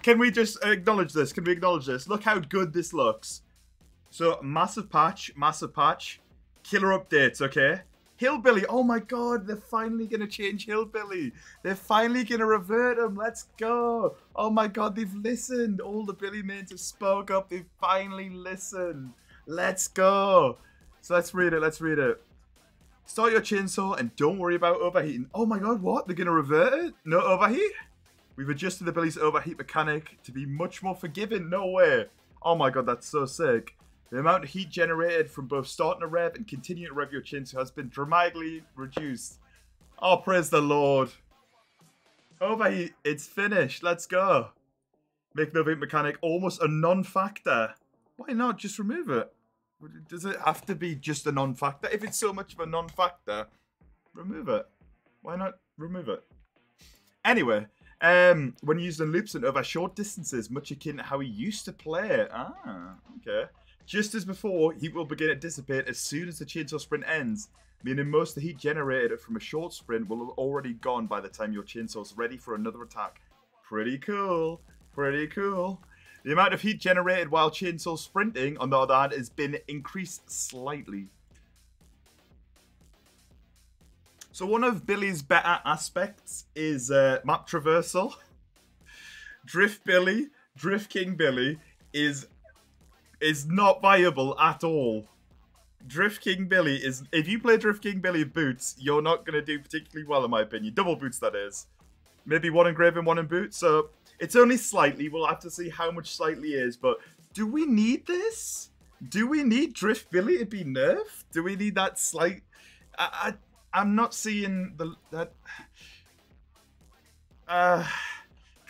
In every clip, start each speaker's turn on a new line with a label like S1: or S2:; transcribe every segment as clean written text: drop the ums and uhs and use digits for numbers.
S1: Can we just acknowledge this? Can we acknowledge this? Look how good this looks. So, massive patch. Killer updates, okay? Hillbilly. Oh my god, they're finally going to change Hillbilly. They're finally going to revert him. Let's go. Oh my god, they've listened. All the Billy mains have spoke up. They've finally listened. Let's go. So let's read it. Start your chainsaw and don't worry about overheating. Oh my god, what? They're going to revert it? No overheat? We've adjusted the Billy's overheat mechanic to be much more forgiving. No way. Oh my god, that's so sick. The amount of heat generated from both starting a rev and continuing to rev your chainsaw has been dramatically reduced. Oh, praise the Lord. Overheat, it's finished. Let's go. Make the overheat mechanic almost a non-factor. Why not just remove it? Does it have to be just a non-factor? If it's so much of a non-factor, remove it. Why not remove it? Anyway, when used in loops and over short distances, much akin to how he used to play it. Ah, okay. Just as before, heat will begin to dissipate as soon as the chainsaw sprint ends, meaning most of the heat generated from a short sprint will have already gone by the time your chainsaw is ready for another attack. Pretty cool. Pretty cool. The amount of heat generated while chainsaw sprinting, on the other hand, has been increased slightly. So one of Billy's better aspects is map traversal. Drift King Billy is not viable at all. Drift King Billy is... If you play Drift King Billy boots, you're not going to do particularly well, in my opinion. Double boots, that is. Maybe one in grave and one in boot. So, it's only slightly. We'll have to see how much slightly is. But, do we need this? Do we need Drift Billy to be nerfed? Do we need that slight... I'm not seeing that...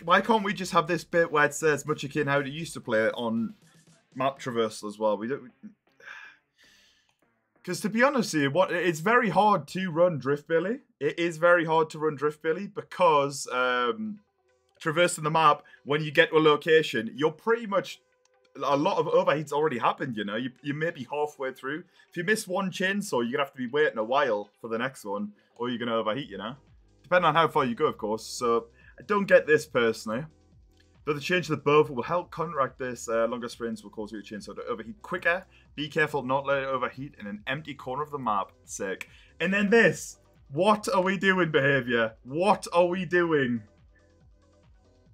S1: why can't we just have this bit where it says much akin how it used to play it on... map traversal as well. We don't, because to be honest with you, it's very hard to run Drift Billy. It is very hard to run Drift Billy because traversing the map when you get to a location, you're pretty much a lot of overheats already happened. You know, you may be halfway through. If you miss one chainsaw, you're gonna have to be waiting a while for the next one, or you're gonna overheat. You know, depending on how far you go, of course. So I don't get this personally. Though the change to the above will help counteract this, longer sprints will cause your chainsaw to overheat quicker. Be careful not let it overheat in an empty corner of the map. Sick. And then this. What are we doing, behavior? What are we doing?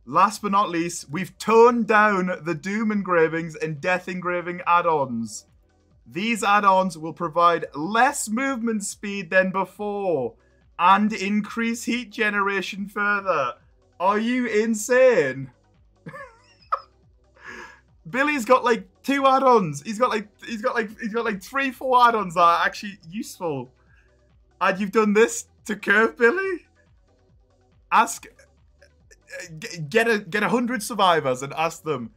S1: Last but not least, we've toned down the Doom engravings and Death engraving add-ons. These add-ons will provide less movement speed than before and increase heat generation further. Are you insane? Billy's got like 2 add-ons. He's got like 3-4 add-ons that are actually useful. And you've done this to curve Billy? Get 100 survivors and ask them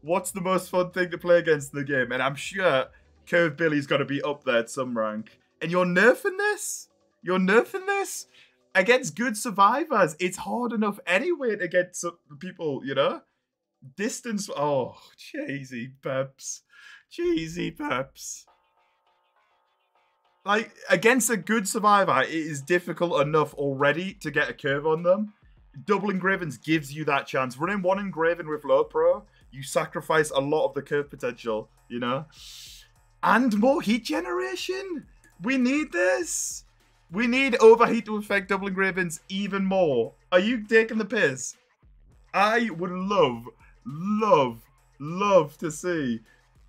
S1: what's the most fun thing to play against in the game. And I'm sure Curve Billy's got to be up there at some rank. And you're nerfing this? You're nerfing this? Against good survivors. It's hard enough anyway to get some people, you know? Distance. Oh, cheesy peps. Cheesy peps. Like, against a good survivor, it is difficult enough already to get a curve on them. Double engravings gives you that chance. Running one engraving with low pro, you sacrifice a lot of the curve potential, you know? And more heat generation. We need this. We need overheat to affect double engravings even more. Are you taking the piss? I would love to see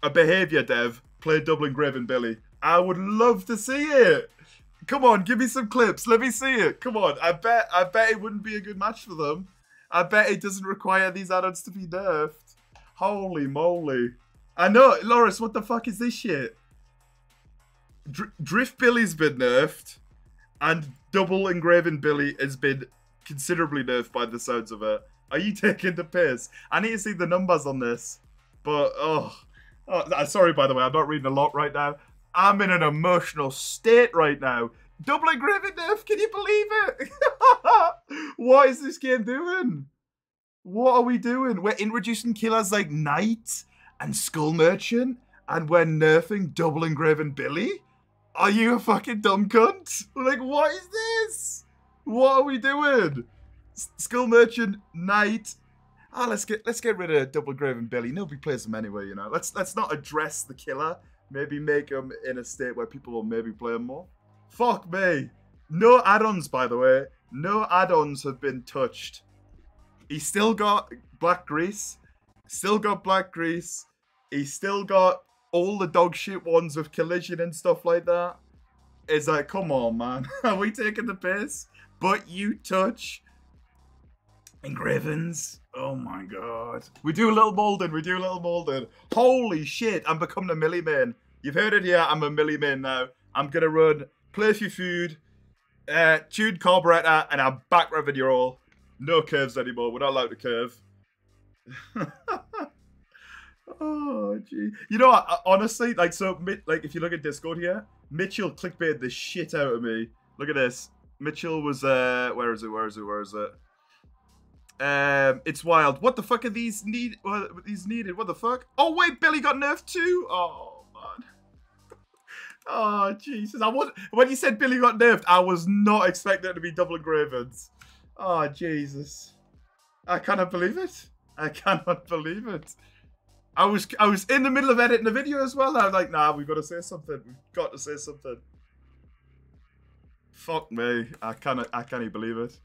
S1: a behavior dev play double engraving Billy. I would love to see it. Come on, give me some clips. Let me see it. Come on. I bet it wouldn't be a good match for them. I bet it doesn't require these add-ons to be nerfed. Holy moly. I know, Loris, what the fuck is this shit? Drift Billy's been nerfed, and double engraving Billy has been considerably nerfed by the sounds of it. Are you taking the piss? I need to see the numbers on this. But, sorry, by the way, I'm not reading a lot right now. I'm in an emotional state right now. Double engraving nerf, can you believe it? What is this game doing? What are we doing? We're introducing killers like Knight and Skull Merchant, and we're nerfing double engraving Billy? Are you a fucking dumb cunt? Like, what is this? What are we doing? Skull Merchant, Knight, Ah, let's get rid of Double Graven Billy. Nobody plays him anyway, you know. Let's not address the killer. Maybe make him in a state where people will maybe play him more. Fuck me. No add-ons, by the way. No add-ons have been touched. He's still got black grease. Still got black grease. He's still got all the dog shit ones with collision and stuff like that. It's like, come on, man. Are we taking the piss? But you touch engravings. Oh my god. We do a little molding. We do a little molding. Holy shit. I'm becoming a Millie main. You've heard it here. I'm a Millie main now. I'm going to run Play For Food, tuned carburetor, and I'm back revenue all. No curves anymore. We're not allowed to curve. Oh, gee. You know what? Honestly, like, so, like, if you look at Discord here, Mitchell clickbaited the shit out of me. Look at this. Mitchell was, where is it? It's wild. What the fuck are these needed? What the fuck? Oh, wait, Billy got nerfed too? Oh, man. Oh, Jesus. When you said Billy got nerfed, I was not expecting it to be double engravings. Oh, Jesus. I cannot believe it. I cannot believe it. I was in the middle of editing the video as well. I was like, nah, we've got to say something. We've got to say something. Fuck me. I can't believe it.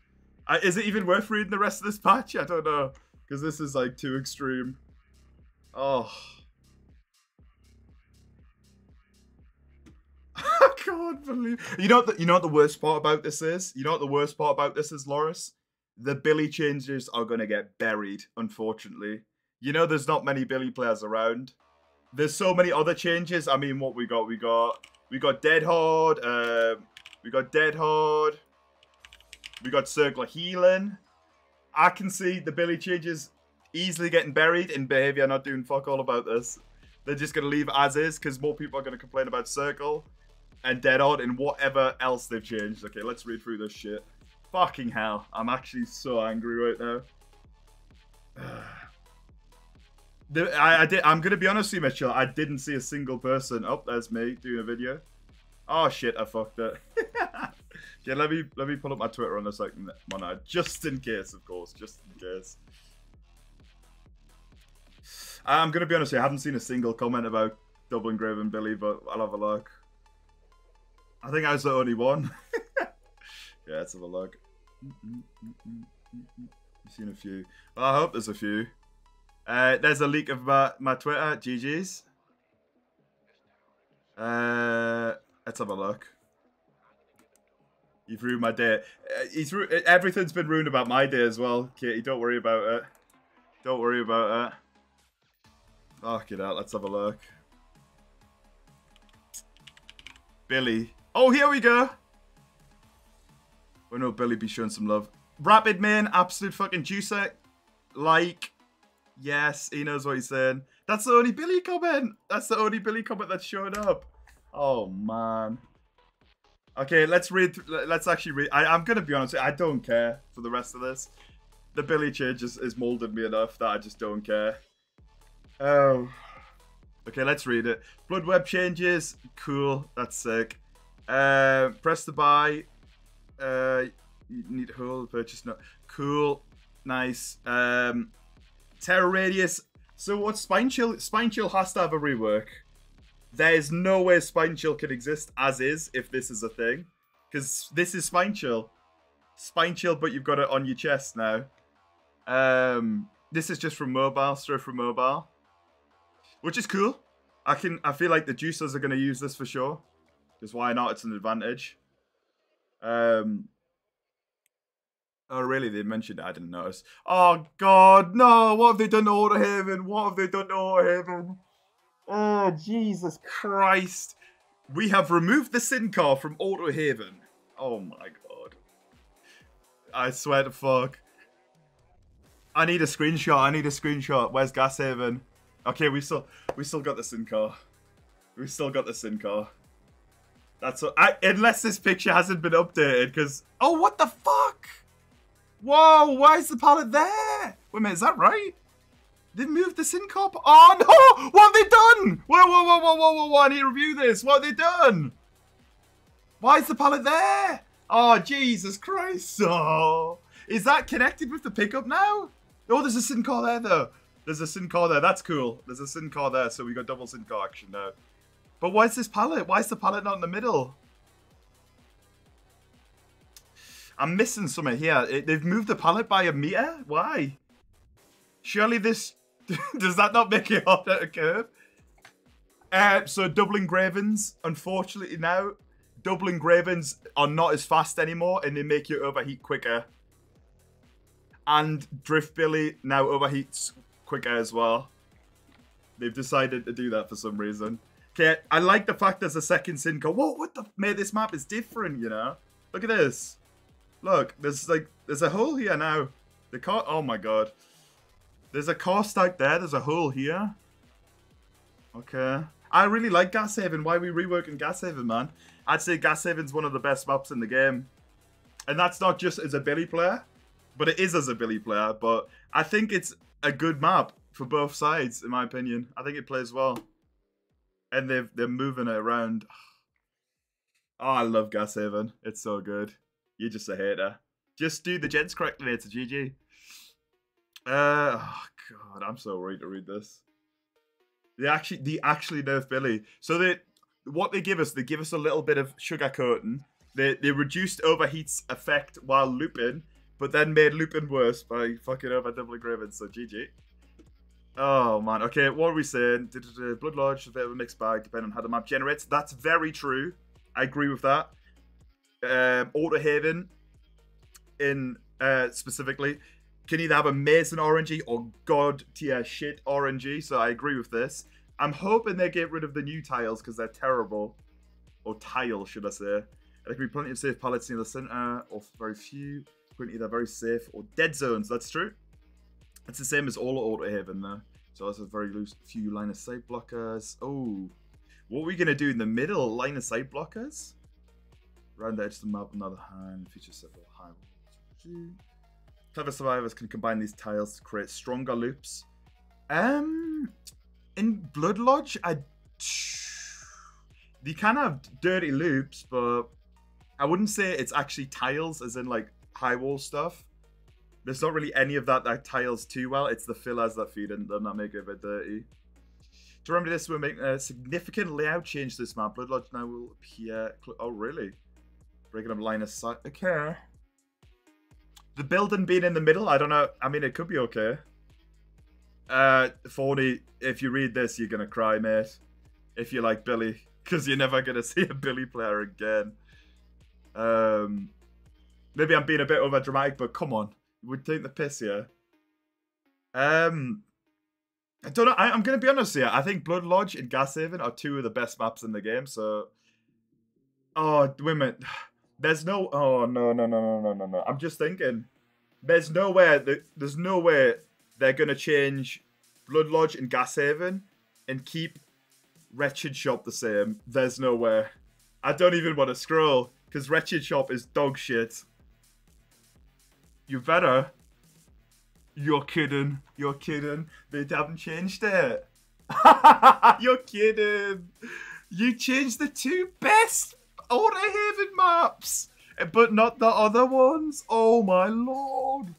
S1: Is it even worth reading the rest of this patch? I don't know. Because this is like too extreme. Oh. I can't believe. You know what the worst part about this is? You know what the worst part about this is, Loris? The Billy changes are gonna get buried, unfortunately. You know there's not many Billy players around. There's so many other changes. I mean, what we got? We got Dead Hard. We got Dead Hard. We got Circular Healing. I can see the Billy changes easily getting buried in behavior. Not doing fuck all about this. They're just gonna leave as is because more people are gonna complain about Circle and Dead Hard and whatever else they've changed. Okay, let's read through this shit. Fucking hell. I'm actually so angry right now. I'm gonna be honest with you, Mitchell. I didn't see a single person. Oh, there's me doing a video. Oh shit, I fucked it. Yeah, let me pull up my Twitter on a second, just in case, of course, just in case. I'm gonna be honest with you, I haven't seen a single comment about Double Engraven Billy, but I'll have a look. I think I was the only one. Yeah, let's have a look. I've seen a few. Well, I hope there's a few. There's a leak of my Twitter. GG's. Let's have a look. You've ruined my day. Everything's been ruined about my day as well, Katie. Don't worry about it. Don't worry about it. Fuck it out. Let's have a look. Billy. Oh, here we go. Oh no, Billy be showing some love. Rapid man, absolute fucking juicer. Like, yes, he knows what he's saying. That's the only Billy comment. That's the only Billy comment that's showing up. Oh man. Okay, let's actually read. I'm gonna be honest with you, I don't care for the rest of this. The Billy change is molded me enough that I just don't care. Oh. Okay, let's read it. Blood web changes. Cool. That's sick. Press to buy. You need to hold purchase. No. Cool. Nice. Terror radius. So what? Spine chill? Spine chill has to have a rework. There's no way Spine Chill can exist as is if this is a thing. Because this is Spine Chill. Spine Chill, but you've got it on your chest now. This is just from mobile, straight from mobile. Which is cool. I feel like the juicers are going to use this for sure. Because why not? It's an advantage. Oh, really? They mentioned it. I didn't notice. Oh, God. No. What have they done to Autohaven? What have they done to Autohaven? Oh, Jesus Christ. We have removed the Sin car from Autohaven. Oh, my God. I swear to fuck. I need a screenshot. I need a screenshot. Where's Gashaven? Okay, we still got the Sin car. We still got the Sin car. That's what, unless this picture hasn't been updated, because... Oh, what the fuck? Whoa, why is the pallet there? Wait a minute, is that right? They moved the Sin car. Oh, no! What have they done? Whoa, I need to review this. What have they done? Why is the pallet there? Oh, Jesus Christ. Oh. Is that connected with the pickup now? Oh, there's a sin car there, though. There's a sin car there. That's cool. There's a sin car there, so we got double sin car action now. But why is this pallet? Why is the pallet not in the middle? I'm missing something here. They've moved the pallet by a meter? Why? Surely this... Does that not make it harder to curve? So double engravings, unfortunately now, double engravings are not as fast anymore and they make you overheat quicker. And Drift Billy now overheats quicker as well. They've decided to do that for some reason. Okay, I like the fact there's a second sin car. Whoa, what the... Mate, this map is different, you know? Look at this. Look, there's a hole here now. The car... Oh my god. There's a car stack there. There's a hole here. Okay. I really like Gas Haven. Why are we reworking Gas Haven, man? I'd say Gas Haven's one of the best maps in the game. And that's not just as a Billy player, but it is as a Billy player. But I think it's a good map for both sides, in my opinion. I think it plays well. And they're moving it around. Oh, I love Gas Haven. It's so good. You're just a hater. Just do the gens correctly, it's a GG. Oh god, I'm so worried to read this. They actually nerfed Billy. So what they give us a little bit of sugar coating. They reduced overheat's effect while looping, but then made looping worse by fucking over double engraving. So GG. Oh man, okay, what are we saying? Blood Lodge, a bit of a mixed bag depending on how the map generates. That's very true. I agree with that. Auto Haven in specifically can either have amazing RNG or god tier shit RNG, so I agree with this. I'm hoping they get rid of the new tiles because they're terrible. Or tile, should I say. There can be plenty of safe pallets near the center, or very few. Currently either very safe or dead zones, that's true. It's the same as all Auto Haven though. So that's a very loose few line of sight blockers. Oh, what are we going to do in the middle? Line of sight blockers? Around the edge of the map, on the other hand, features several high walls. Clever survivors can combine these tiles to create stronger loops. In Blood Lodge, they can have dirty loops, but I wouldn't say it's actually tiles, as in like high wall stuff. There's not really any of that tiles too well. It's the fillers that feed into them that make it a bit dirty. To remember this, we're making a significant layout change to this map. Blood Lodge now will appear... Oh, really? Breaking up line of sight. Okay. The building being in the middle, I don't know. I mean, it could be okay. 40, if you read this, you're going to cry, mate. If you like Billy. Because you're never going to see a Billy player again. Maybe I'm being a bit over dramatic, but come on. You would take the piss here. I don't know. I'm going to be honest here. I think Blood Lodge and Gas Haven are two of the best maps in the game. So, oh, wait a minute. There's no. Oh no. I'm just thinking. There's no way. There's no way they're going to change Blood Lodge and Gas Haven and keep Wretched Shop the same. There's no way. I don't even want to scroll because Wretched Shop is dog shit. You better. You're kidding. You're kidding. They haven't changed it. You're kidding. You changed the two best Auto Haven maps, but not the other ones. Oh my lord.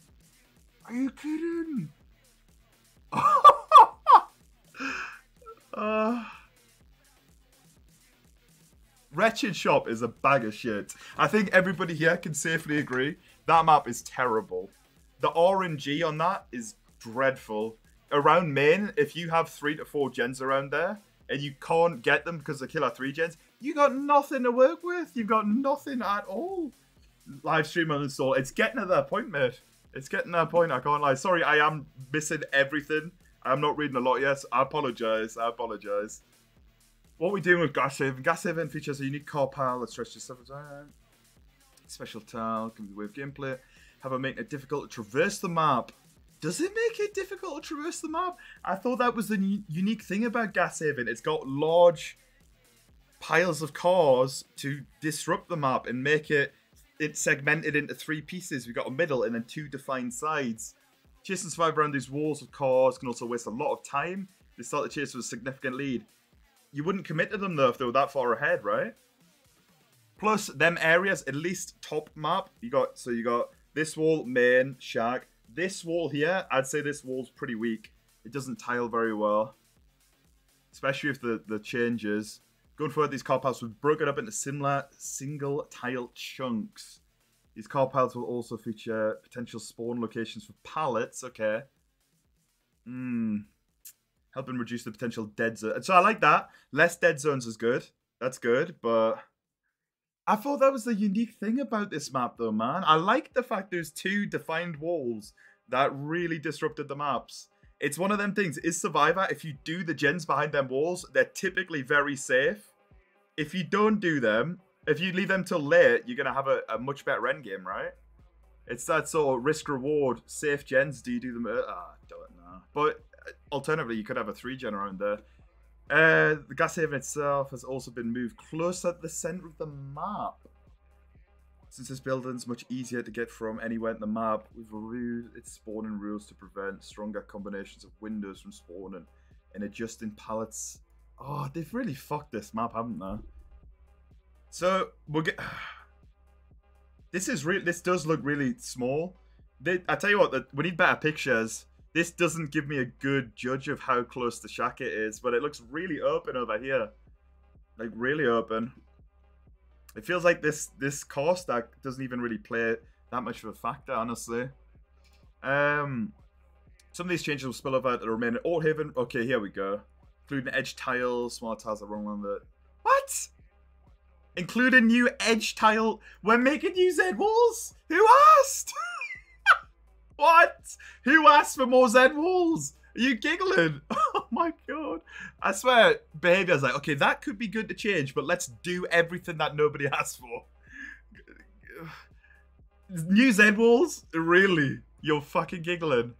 S1: Are you kidding? Wretched Shop is a bag of shit. I think everybody here can safely agree that map is terrible. The RNG on that is dreadful. Around main, if you have 3 to 4 gens around there, and you can't get them because the killer 3 gens, you got nothing to work with. You've got nothing at all. Live stream uninstall. It's getting to that point, mate. It's getting to that point, I can't lie. Sorry, I am missing everything. I'm not reading a lot yet. I apologize. I apologize. What are we doing with Gas Haven? Gas Haven features a unique car pile that stretches several times. Special tile can be with gameplay. Have it make it difficult to traverse the map. Does it make it difficult to traverse the map? I thought that was the unique thing about Gas Haven. It's got large piles of cars to disrupt the map and make it segmented into 3 pieces. We've got a middle and then 2 defined sides. Chase and survive around these walls of cars can also waste a lot of time. They start the chase with a significant lead. You wouldn't commit to them though if they were that far ahead, right? Plus, them areas, at least top map, you got this wall, main, shack, This wall here, I'd say this wall's pretty weak. It doesn't tile very well. Especially if the changes. Going forward, these car paths were broken up into similar single tile chunks. These car paths will also feature potential spawn locations for pallets. Okay. Helping reduce the potential dead zone. So I like that. Less dead zones is good. That's good, but I thought that was the unique thing about this map though, man. I like the fact there's 2 defined walls that really disrupted the maps. It's one of them things. Is Survivor, if you do the gens behind them walls, they're typically very safe. If you don't do them, if you leave them till late, you're going to have a much better end game, right? It's that sort of risk-reward. Safe gens, do you do them? I don't know. But alternatively, you could have a 3-gen around there. The gas haven itself has also been moved closer to the center of the map. Since this building's much easier to get from anywhere in the map, we've removed its spawning rules to prevent stronger combinations of windows from spawning and adjusting pallets. Oh, they've really fucked this map, haven't they? So we'll get. This does look really small. I tell you what, we need better pictures. This doesn't give me a good judge of how close the shack it is, but it looks really open over here. Like, really open. It feels like this core stack doesn't even really play that much of a factor, honestly. Some of these changes will spill over to the remaining Alt Haven. Okay, here we go. Including edge tiles. Small tiles are wrong on the... What? Including new edge tile. We're making new Z walls? Who asked? What? Who asked for more Z walls? Are you giggling? Oh my god. I swear, behavior's like, okay, that could be good to change, but let's do everything that nobody asked for. New Z walls? Really? You're fucking giggling.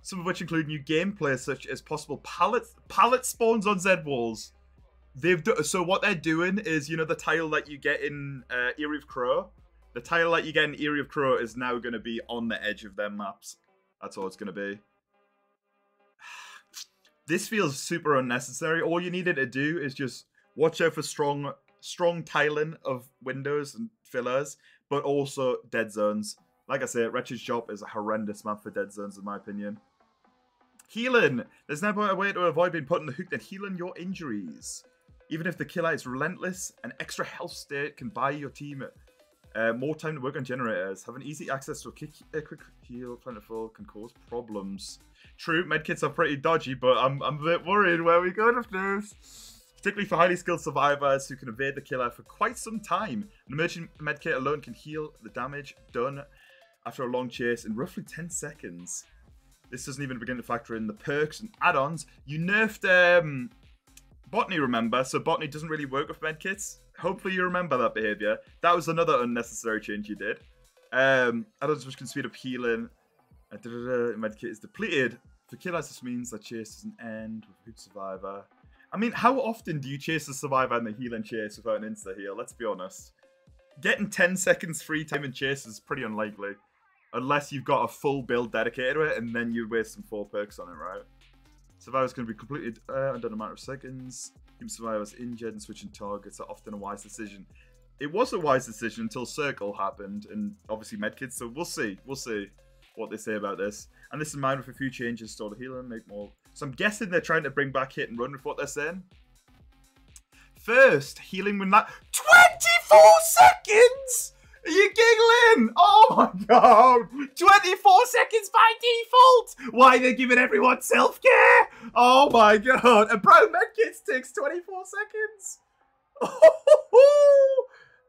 S1: Some of which include new gameplay, such as possible pallet spawns on Z walls. So what they're doing is, you know, the tile that you get in Eerie of Crow? The tile that you get in Eerie of Crow is now going to be on the edge of their maps. That's all it's going to be. This feels super unnecessary. All you needed to do is just watch out for strong tiling of windows and fillers, but also dead zones. Like I say, Wretched Shop is a horrendous map for dead zones, in my opinion. Healing. There's never a way to avoid being put in the hook than healing your injuries. Even if the killer is relentless, an extra health state can buy your team more time to work on generators. Having easy access to a quick heal, plentiful, can cause problems. True, medkits are pretty dodgy, but I'm a bit worried where we go with this. Particularly for highly skilled survivors who can evade the killer for quite some time. An emergent medkit alone can heal the damage done after a long chase in roughly 10 seconds. This doesn't even begin to factor in the perks and add-ons. You nerfed Botany, remember? So Botany doesn't really work with medkits. Hopefully you remember that behavior. That was another unnecessary change you did. Add-ons which can speed up healing. Medkit is depleted. For killers, this means that chase doesn't end with a good survivor. I mean, how often do you chase a survivor in the heal and chase without an insta-heal? Let's be honest. Getting 10 seconds free time in chase is pretty unlikely. Unless you've got a full build dedicated to it, and then you waste some 4 perks on it, right? Survivors can be completed under a matter of seconds. Keeping survivors injured and switching targets are often a wise decision. It was a wise decision until Circle happened, and obviously medkits, so we'll see. We'll see what they say about this. And this in mind with a few changes, store the healer, make more... So I'm guessing they're trying to bring back hit and run with what they're saying. First, healing when that... 24 seconds! Are you giggling? Oh my god! 24 seconds by default! Why, they're giving everyone self-care? Oh my god! And Bro Medkits takes 24 seconds!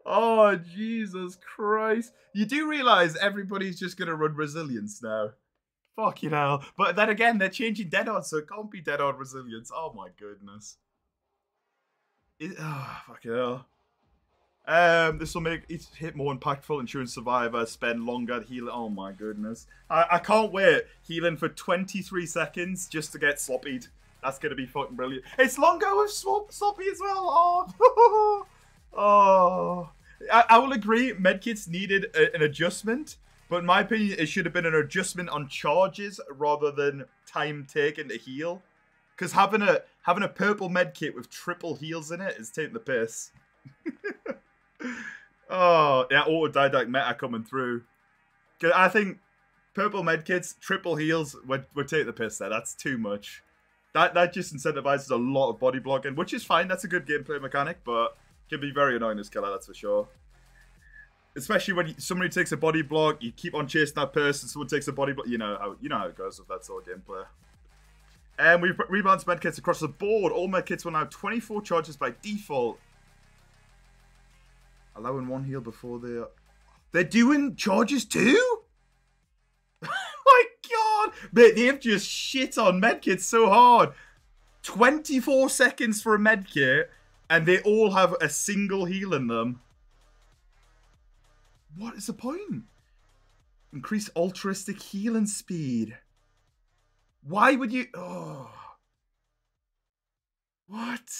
S1: Oh, Jesus Christ. You do realise everybody's just going to run resilience now. Fucking hell. But then again, they're changing dead odds, so it can't be dead odd resilience. Oh my goodness. Fucking hell. This will make each hit more impactful, ensuring survivors spend longer healing. Oh my goodness. I can't wait. Healing for 23 seconds just to get sloppied. That's going to be fucking brilliant. It's longer with sloppy as well. Oh. Oh. I will agree, medkits needed an adjustment. But in my opinion, it should have been an adjustment on charges rather than time taken to heal. Because having a purple medkit with triple heals in it is taking the piss. Oh, yeah, auto-didact meta coming through. I think Purple medkits, triple heals. We're taking the piss there. That's too much. That just incentivizes a lot of body blocking, which is fine. That's a good gameplay mechanic, but can be very annoying as killer, that's for sure. Especially when somebody takes a body block, you keep on chasing that person, someone takes a body block. You know how it goes with that sort of gameplay. And we've rebalanced medkits across the board. All medkits will now have 24 charges by default. Allowing one heal before they're doing charges too? My god! Mate, they have just shit on medkits so hard. 24 seconds for a medkit, and they all have a single heal in them. What is the point? Increase altruistic healing speed. Why would you... Oh. What?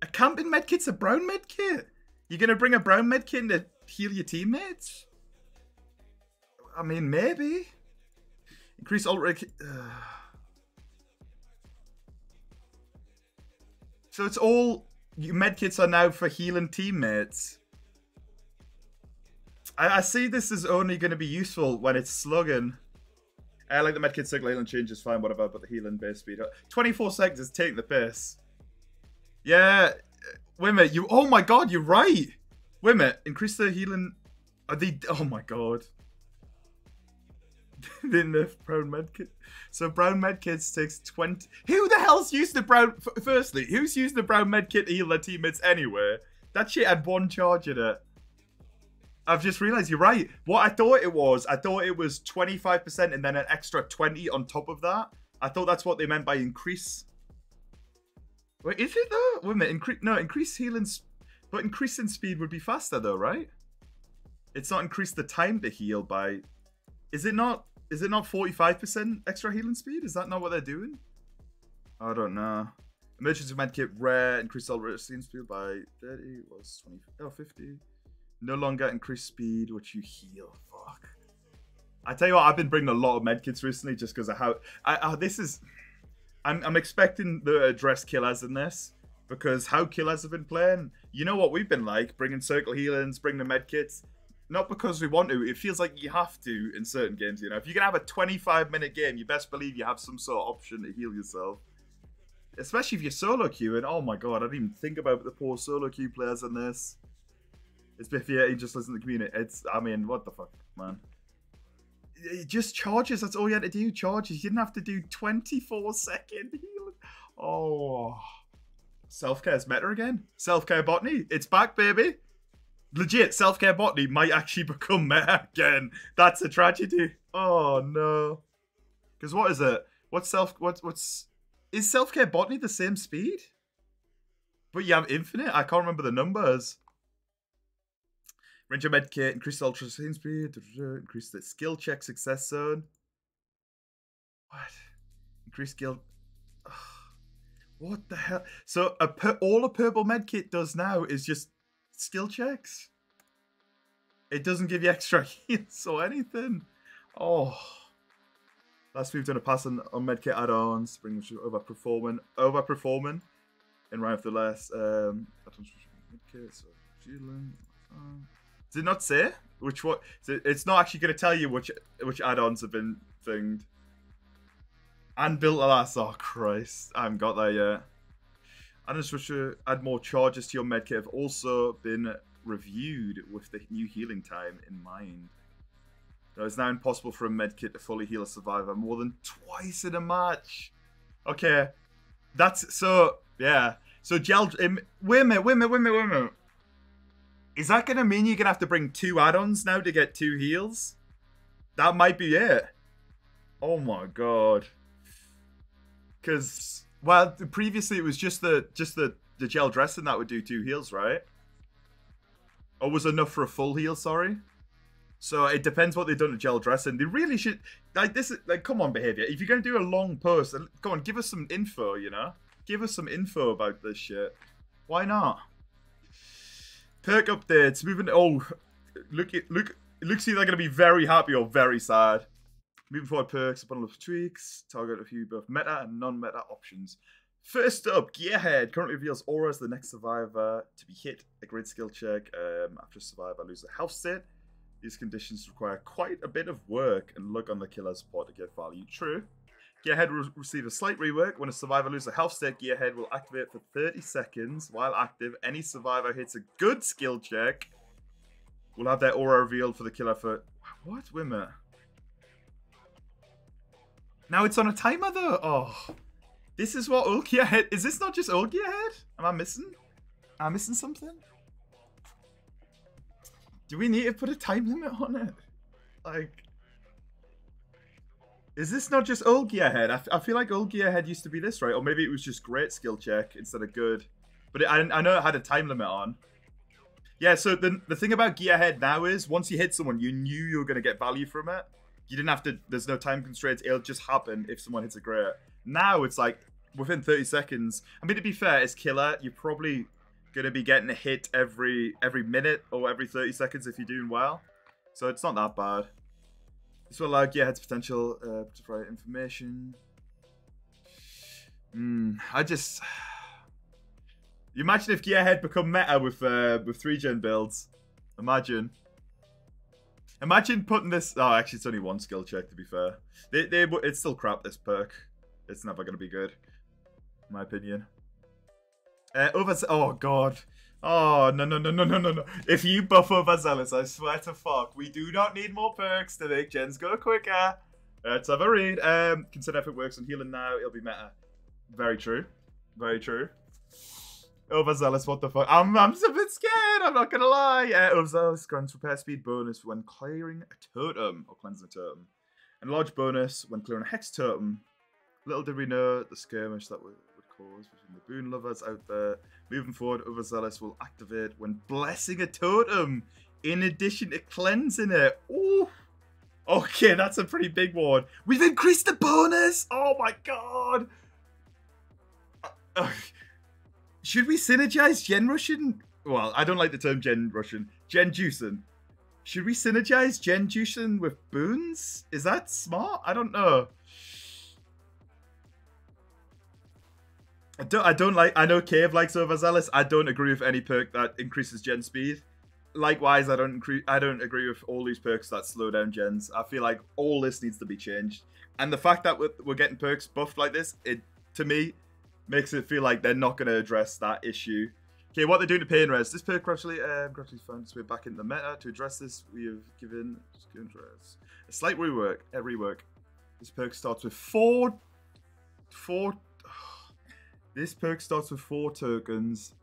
S1: A camping medkit's a brown medkit? You're going to bring a brown medkit in to heal your teammates? I mean, maybe. Increase altruistic... So it's all... Your medkits are now for healing teammates. I see this is only going to be useful when it's slugging. I like the medkit circle healing change is fine, whatever, but the healing base speed. 24 seconds is taking the piss. Yeah. Wait a minute. Oh my god, you're right. Wait a minute. Increase the healing. Oh my god. The nerf brown medkit. So brown medkits takes 20. Who the hell's used the brown? Firstly, who's used the brown medkit to heal their teammates anyway? That shit had one charge in it. I've just realized you're right. What I thought it was 25% and then an extra 20 on top of that. I thought that's what they meant by increase. Wait, is it though? Wait a minute. Increase healing. But increasing speed would be faster though, right? It's not increase the time to heal by. Is it not 45% extra healing speed? Is that not what they're doing? I don't know. Emergency medkit rare. Increase all healing speed by 30. Was 20. Oh, 50. No longer increase speed, which you heal. Fuck. I tell you what, I've been bringing a lot of medkits recently just because of how... this is... I'm expecting to address killers in this because how killers have been playing. You know what we've been like? Bringing circle healings, bringing the medkits. Not because we want to. It feels like you have to in certain games, you know. If you're going to have a 25-minute game, you best believe you have some sort of option to heal yourself. Especially if you're solo queuing. Oh my god, I didn't even think about the poor solo queue players in this. It's BHVR, just listen to the community. I mean, what the fuck, man. It just charges, that's all you had to do, charges. You didn't have to do 24-second healing. Oh. Self-care's meta again. Self-care botany, it's back, baby. Legit, self-care botany might actually become meta again. That's a tragedy. Oh, no. Because what is it? Is self-care botany the same speed? But you have infinite? I can't remember the numbers. Ranger medkit, increase the ultra speed, increase the skill check success zone. What? Increase skill. Ugh. What the hell? So all a purple medkit does now is just skill checks. It doesn't give you extra heals or anything. Oh. Last we've done a pass on medkit add-ons, bring them overperforming in round of the last medkit, so healing. Did it not say which one? So it's not actually going to tell you which add-ons have been thinged. And built alas, oh Christ, I haven't got that yet. And just wish to add more charges to your medkit have also been reviewed with the new healing time in mind. So it's now impossible for a medkit to fully heal a survivor more than twice in a match. Okay, that's so yeah. So wait a minute. Is that going to mean you're going to have to bring 2 add-ons now to get 2 heals? That might be it. Oh my god. Because, well, previously it was just the gel dressing that would do 2 heals, right? Or was enough for a full heal, sorry? So it depends what they've done to gel dressing. They really should, like this, like come on behavior. If you're going to do a long post, come on, give us some info, you know? Give us some info about this shit. Why not? Perk updates, moving. Oh, look! It looks either going to be very happy or very sad. Moving forward, perks, a bundle of tweaks, target a few both meta and non-meta options. First up, Gearhead currently reveals aura as the next survivor to be hit. A great skill check after a survivor loses a health state. These conditions require quite a bit of work and luck on the killer's part to get value. True. Gearhead will receive a slight rework. When a survivor loses a health state, Gearhead will activate for 30 seconds. While active, any survivor hits a good skill check will have their aura revealed for the killer for... What? Wait a minute. Now it's on a timer though? Oh. This is what old Gearhead... Is this not just old Gearhead? Am I missing? Am I missing something? Do we need to put a time limit on it? Like... Is this not just old Gearhead? I feel like old Gearhead used to be this, right? Or maybe it was just great skill check instead of good. But I know it had a time limit on. Yeah, so the thing about Gearhead now is, once you hit someone, you knew you were going to get value from it. You didn't have to, there's no time constraints, it'll just happen if someone hits a great. Now it's like, within 30 seconds. I mean, to be fair, as killer, you're probably going to be getting a hit every minute or every 30 seconds if you're doing well. So it's not that bad. This will allow Gearhead's potential to provide information. You imagine if Gearhead become meta with 3-gen builds. Imagine putting this... Oh, actually, it's only one skill check, to be fair. It's still crap, this perk. It's never going to be good, in my opinion. Oh, God. Oh, no. If you buff Overzealous, I swear to fuck, we do not need more perks to make gens go quicker. Let's have a read. Consider if it works on healing now, it'll be meta. Very true. Very true. Overzealous, what the fuck? I'm a bit scared, I'm not gonna lie. Overzealous grants repair speed bonus when clearing a totem, or cleansing a totem. And a large bonus when clearing a hex totem. Little did we know the skirmish that would cause between the boon lovers out there. Moving forward, Overzealous will activate when blessing a totem, in addition to cleansing it. Ooh. Okay, that's a pretty big one. We've increased the bonus! Oh my god! Should we synergize Gen Russian? Well, I don't like the term Gen Russian. Gen Juicing. Should we synergize Gen Juicing with boons? Is that smart? I don't know. I don't like... I know Cave likes Overzealous. I don't agree with any perk that increases gen speed. Likewise, I don't agree with all these perks that slow down gens. I feel like all this needs to be changed. And the fact that we're getting perks buffed like this, it, to me, makes it feel like they're not going to address that issue. Okay, what they're doing to pain res. This perk gradually found its way back into the meta. To address this, we have given a slight rework. This perk starts with four. This perk starts with 4 tokens.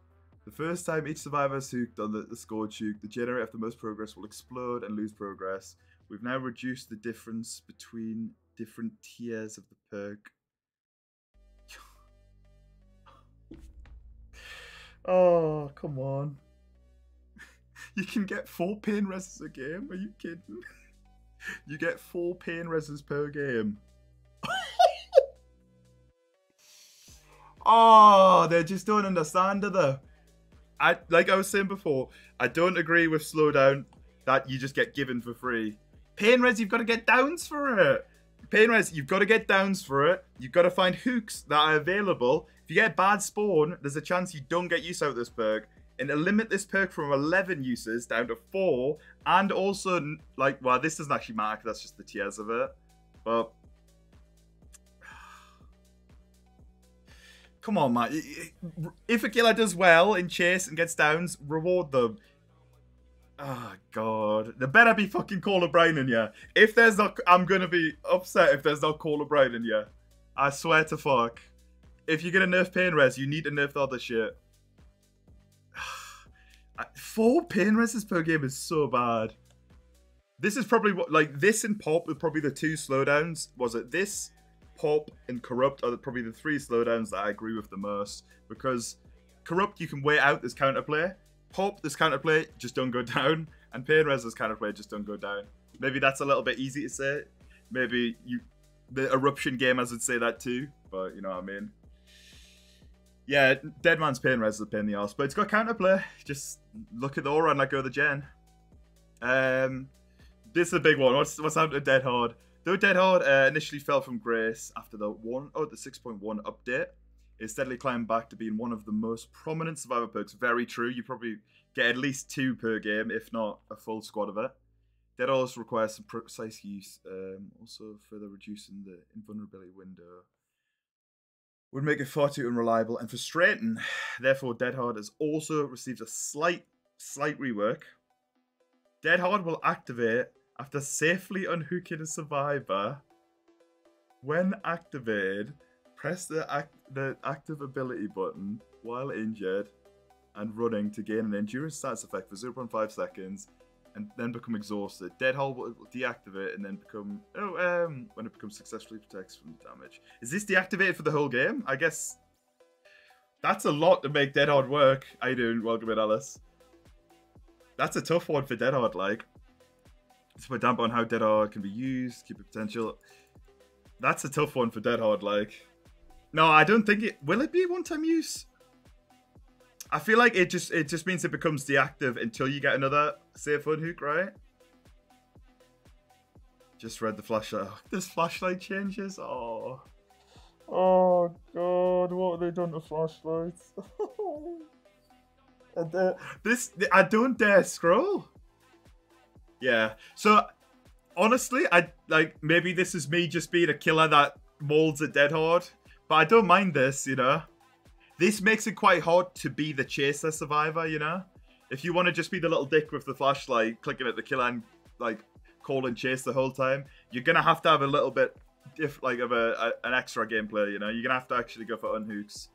S1: The first time each survivor is hooked on the scored juke, the generator of the most progress will explode and lose progress. We've now reduced the difference between different tiers of the perk. Oh, come on. You can get 4 pain reses a game? Are you kidding? You get 4 pain reses per game. Oh, they just don't understand, do they? Like I was saying before, I don't agree with slowdown that you just get given for free. Pain res, you've got to get downs for it. Pain res, you've got to get downs for it. You've got to find hooks that are available. If you get bad spawn, there's a chance you don't get use out of this perk. And to limit this perk from 11 uses down to 4, and also, like, well, this doesn't actually matter because that's just the tiers of it. But come on, man. If a killer does well in chase and gets downs, reward them. Oh, God. There better be fucking Call O'Brien in here. If there's not... I'm going to be upset if there's not Call O'Brien in here. I swear to fuck. If you're going to nerf pain res, you need to nerf the other shit. 4 pain reses per game is so bad. This is probably what... Like, this and Pop are probably the 2 slowdowns. Was it this... Pop and Corrupt are probably the 3 slowdowns that I agree with the most. Because Corrupt, you can wait out this counterplay. Pop, this counterplay, just don't go down. And Pain Res, this counterplay, just don't go down. Maybe that's a little bit easy to say. Maybe the Eruption game, as would say that too. But you know what I mean. Yeah, Dead Man's Pain Res is a pain in the arse. But it's got counterplay. Just look at the aura and let go of the gen. This is a big one. What's happened to Dead Hard? Though Dead Hard initially fell from grace after the 6.1 update, It steadily climbed back to being one of the most prominent survivor perks. Very true. You probably get at least 2 per game, if not a full squad of it. That also requires some precise use, also further reducing the invulnerability window. Would make it far too unreliable and frustrating. Therefore, Dead Hard has also received a slight rework. Dead Hard will activate after safely unhooking a survivor. When activated, press the active ability button while injured and running to gain an endurance status effect for 0.5 seconds and then become exhausted. Dead Hard will deactivate and then become... when it becomes successfully protects from the damage. Is this deactivated for the whole game? I guess... That's a lot to make Dead Hard work. How you doing? Welcome in, Alice. That's a tough one for Dead Hard, like. To put damp on how Dead Hard can be used, keep the potential. That's a tough one for Dead Hard, like. No, I don't think it... Will it be one-time use? I feel like it just means it becomes deactive until you get another safe unhook, right? Just read the flashlight. Oh, this flashlight changes. Oh. Oh, God. What have they done to flashlights? I don't dare scroll. Yeah. So, honestly, maybe this is me just being a killer that molds a Dead Hard. But I don't mind this, you know? This makes it quite hard to be the chaser survivor, you know? If you want to just be the little dick with the flashlight, clicking at the killer and, like, call and chase the whole time, you're going to have a little bit, of an extra gameplay, you know? You're going to have to actually go for unhooks,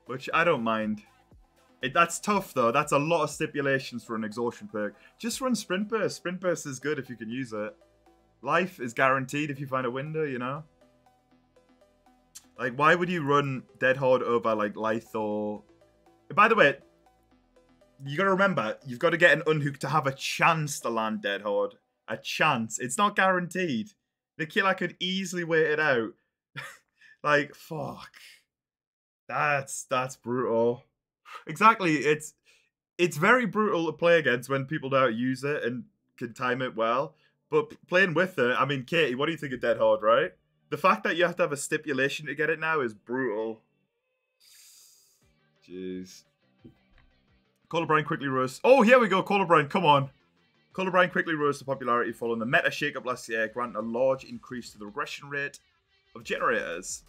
S1: which I don't mind. That's tough, though. That's a lot of stipulations for an exhaustion perk. Just run Sprint Burst. Sprint Burst is good if you can use it. Life is guaranteed if you find a window, you know? Like, why would you run Dead Hard over, like, Lithe or... By the way, you got to remember, you've got to get an unhook to have a chance to land Dead Hard. A chance. It's not guaranteed. The killer could easily wait it out. Like, fuck. That's brutal. Exactly. It's very brutal to play against when people don't use it and can time it well. But playing with it, I mean, Katie, what do you think of Dead Hard, right? The fact that you have to have a stipulation to get it now is brutal. Jeez. Call O'Brien quickly rose. Oh, here we go. Call O'Brien, come on. Call O'Brien quickly rose to popularity following the meta shakeup last year, granting a large increase to the regression rate of generators.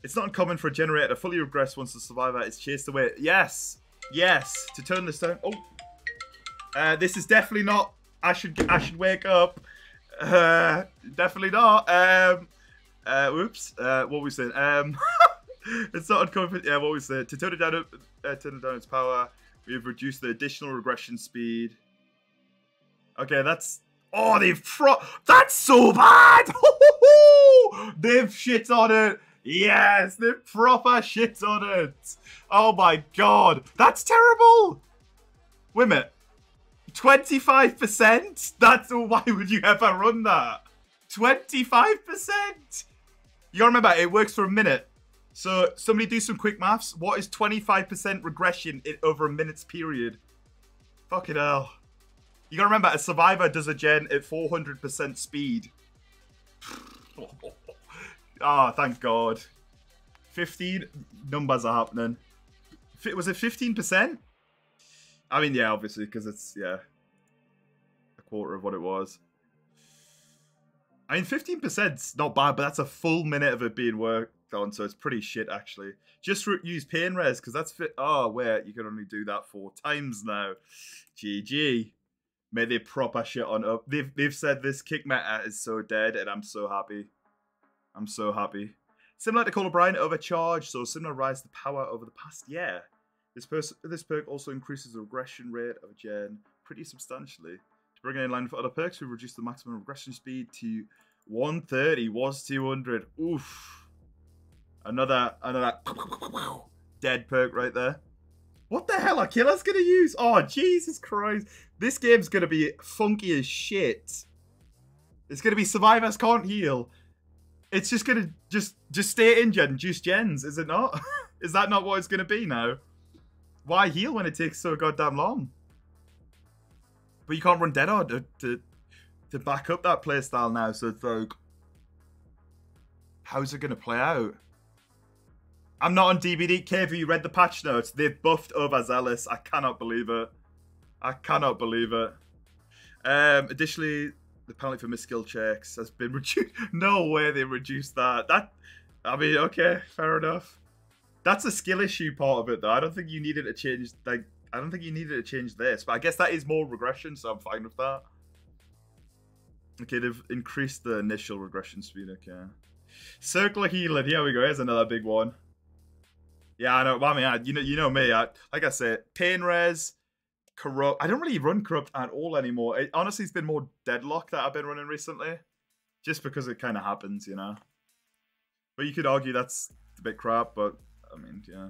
S1: It's not uncommon for a generator to fully regress once the survivor is chased away. Yes. Yes. To turn this down. Oh. This is definitely not... I should wake up. Definitely not. Whoops. What we saying? It's not uncommon. Yeah, what we said. To turn it down its power, we have reduced the additional regression speed. Okay, that's... Oh, that's so bad! They've shit on it. Yes, they've proper shit on it. Oh my god. That's terrible. Wait a minute. 25%? Why would you ever run that? 25%? You gotta remember, it works for a minute. So, somebody do some quick maths. What is 25% regression over a minute's period? Fucking hell. You gotta remember, a survivor does a gen at 400% speed. Ah, oh, thank God. 15 numbers are happening. Was it 15%? I mean, yeah, obviously, because it's, yeah, a quarter of what it was. I mean, 15%'s not bad, but that's a full minute of it being worked on, so it's pretty shit, actually. Just use pain res, because that's fit. Oh, wait, you can only do that 4 times now. GG. Mate, they proper shit on up. They've said this kick meta is so dead, and I'm so happy. I'm so happy. Similar to Call O'Brien, overcharged, so similar rise to power over the past year. This perk also increases the regression rate of a gen pretty substantially. To bring it in line with other perks, we reduced the maximum regression speed to 130, was 200. Oof. Another dead perk right there. What the hell are killers gonna use? Oh, Jesus Christ. This game's gonna be funky as shit. It's gonna be survivors can't heal. It's just gonna just stay injured and juice gens, is it not? Is that not what it's gonna be now? Why heal when it takes so goddamn long? But you can't run Dead Hard to back up that playstyle now, so it's like... How's it gonna play out? I'm not on DBD. KV, you read the patch notes. They've buffed Overzealous. I cannot believe it. I cannot believe it. Additionally, the penalty for missed skill checks has been reduced. No way they reduced that. I mean, okay, fair enough. That's a skill issue part of it, though. I don't think you needed to change, like, I don't think you needed to change this. But I guess that is more regression, so I'm fine with that. Okay, they've increased the initial regression speed, okay. Circle of healing, here we go. Here's another big one. Yeah, I know. Well, I mean, you know me. Like I said, pain res, corrupt. I don't really run corrupt at all anymore. Honestly, it's been more deadlock that I've been running recently, just because it kind of happens, you know. But you could argue that's a bit crap. But I mean, yeah.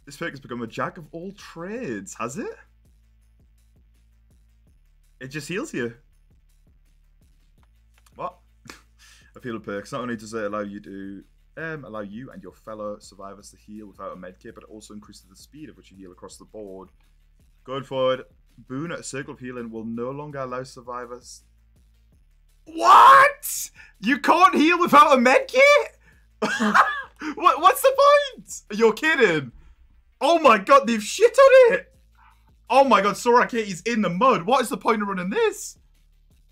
S1: This perk has become a jack of all trades, has it? It just heals you. What? A healer perks. Not only does it allow you to allow you and your fellow survivors to heal without a medkit, but it also increases the speed at which you heal across the board. Going forward, boon at a circle of healing will no longer allow survivors. What? You can't heal without a medkit? What's the point? You're kidding. Oh my god, they've shit on it. Oh my god, Sorakati's in the mud. What is the point of running this?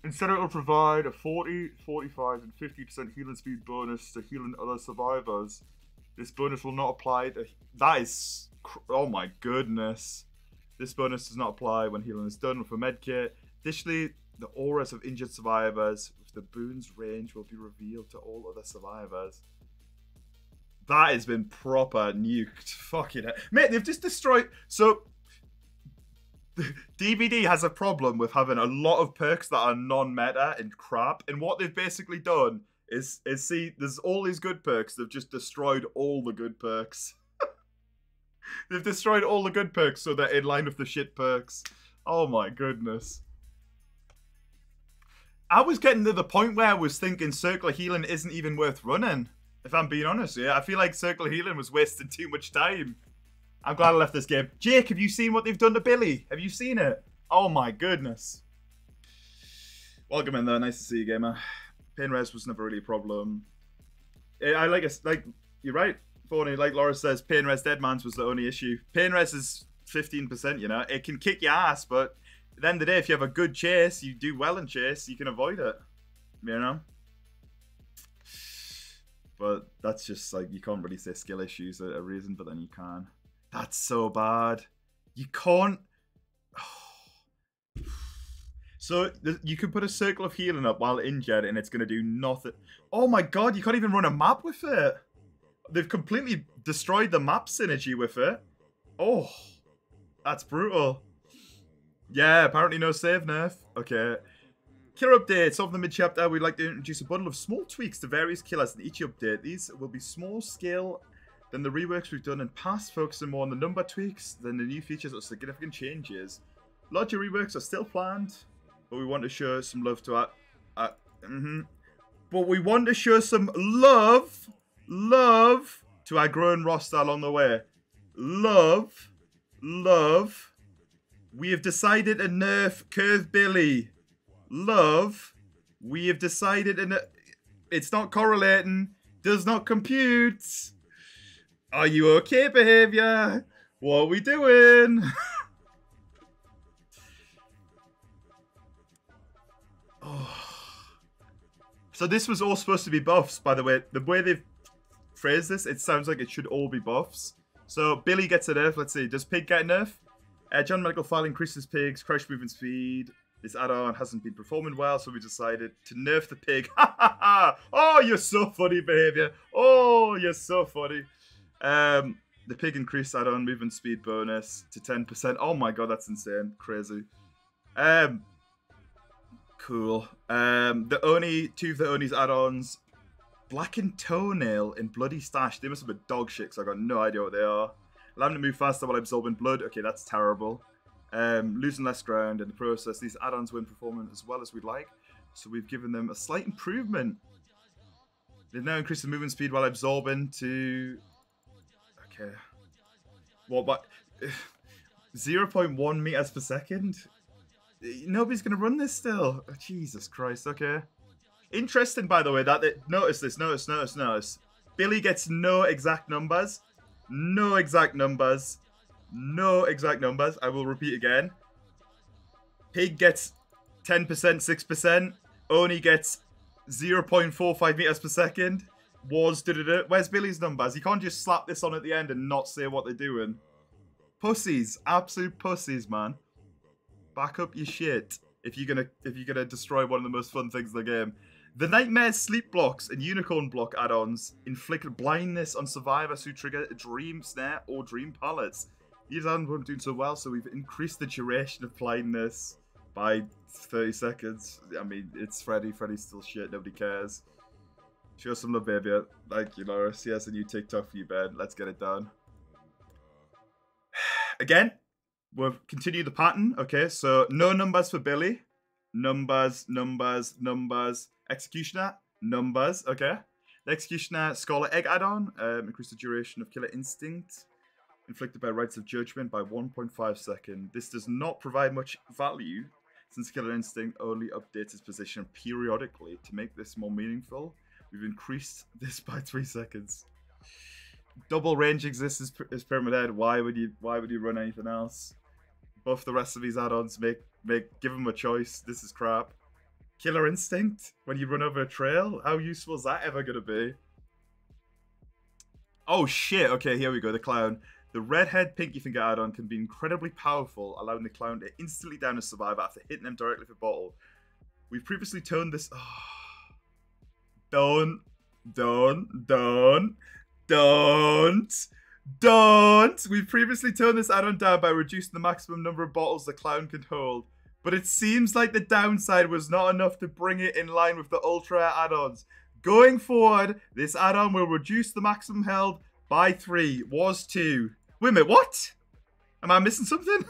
S1: Instead, it will provide a 40, 45, and 50% healing speed bonus to healing other survivors. This bonus will not apply to... That is... Oh my goodness. This bonus does not apply when healing is done with a medkit. Additionally, the auras of injured survivors with the boon's range will be revealed to all other survivors. That has been proper nuked. Fucking hell. Mate, they've just destroyed... So... DBD has a problem with having a lot of perks that are non-meta and crap, and what they've basically done is see, there's all these good perks, they've just destroyed all the good perks. They've destroyed all the good perks so they're in line with the shit perks. Oh my goodness. I was getting to the point where I was thinking Circle of Healing isn't even worth running, if I'm being honest. Yeah, I feel like Circle of Healing was wasting too much time. I'm glad I left this game. Jake, have you seen what they've done to Billy? Have you seen it? Oh my goodness. Welcome in there. Nice to see you, gamer. Pain res was never really a problem. I like it. Like, you're right, Phony. Like Laura says, pain res deadmans was the only issue. Pain res is 15%, you know. It can kick your ass, but at the end of the day, if you have a good chase, you do well in chase, you can avoid it. You know? But that's just like, you can't really say skill issues are a reason, but then you can. That's so bad. You can't... So, you can put a circle of healing up while injured and it's going to do nothing. Oh my god, you can't even run a map with it. They've completely destroyed the map synergy with it. Oh, that's brutal. Yeah, apparently no save nerf. Okay. Killer updates. Over the mid-chapter, we'd like to introduce a bundle of small tweaks to various killers in each update. These will be small scale than the reworks we've done in past, focusing more on the number tweaks than the new features or significant changes. Larger reworks are still planned, but we want to show some love to our... But we want to show some love to our growing roster along the way. Love. We have decided to nerf Curve Billy. Love. We have decided to... It's not correlating. Does not compute. Are you okay, behavior? What are we doing? Oh. So this was all supposed to be buffs, by the way. The way they've phrased this, it sounds like it should all be buffs. So Billy gets a nerf. Let's see. Does Pig get a nerf? John Medical File increases Pig's crouch movement speed. This add-on hasn't been performing well, so we decided to nerf the Pig. Ha ha ha! Oh, you're so funny, behavior. Oh, you're so funny. The Pig increased add-on movement speed bonus to 10%. Oh my god, that's insane. Crazy. Cool. The Oni, two of the Oni's add-ons, Blackened Toenail and Bloody Stash. They must have been dog shit, so I got no idea what they are. Allow them to move faster while absorbing blood. Okay, that's terrible. Losing less ground in the process. These add-ons weren't performing as well as we'd like, so we've given them a slight improvement. They've now increased the movement speed while absorbing to... Okay. What, but 0.1 meters per second? Nobody's going to run this still. Oh, Jesus Christ, okay. Interesting, by the way, that notice this. Billy gets no exact numbers. No exact numbers. No exact numbers. I will repeat again. Pig gets 10%, 6%. Oni gets 0.45 meters per second. Wars, Where's Billy's numbers? You can't just slap this on at the end and not say what they're doing. Pussies. Absolute pussies, man. Back up your shit if you're gonna destroy one of the most fun things in the game. The Nightmare Sleep Blocks and Unicorn Block add-ons inflict blindness on survivors who trigger a Dream Snare or Dream Pallets. These add-ons weren't doing so well, so we've increased the duration of blindness by 30 seconds. I mean, it's Freddy. Freddy's still shit. Nobody cares. Show some love, baby. Thank you, Laura. See, that's a new TikTok for you, Ben. Let's get it done. Again, we'll continue the pattern. Okay, so no numbers for Billy. Numbers, numbers, numbers. Executioner, numbers. Okay. The Executioner Scarlet Egg add-on. Increase the duration of Killer Instinct. Inflicted by Rights of Judgment by 1.5 seconds. This does not provide much value, since Killer Instinct only updates its position periodically. To make this more meaningful, we've increased this by 3 seconds. Double range exists as Pyramid Head. Why would you run anything else? Buff the rest of these add-ons. Give them a choice. This is crap. Killer Instinct when you run over a trail. How useful is that ever gonna be? Oh shit! Okay, here we go. The clown. The redhead pinky finger add-on can be incredibly powerful, allowing the clown to instantly down a survivor after hitting them directly with a bottle. We've previously toned this. Oh. Don't! We've previously toned this add-on down by reducing the maximum number of bottles the clown can hold. But it seems like the downside was not enough to bring it in line with the ultra add-ons. Going forward, this add-on will reduce the maximum held by 3. Was 2. Wait a minute, what? Am I missing something?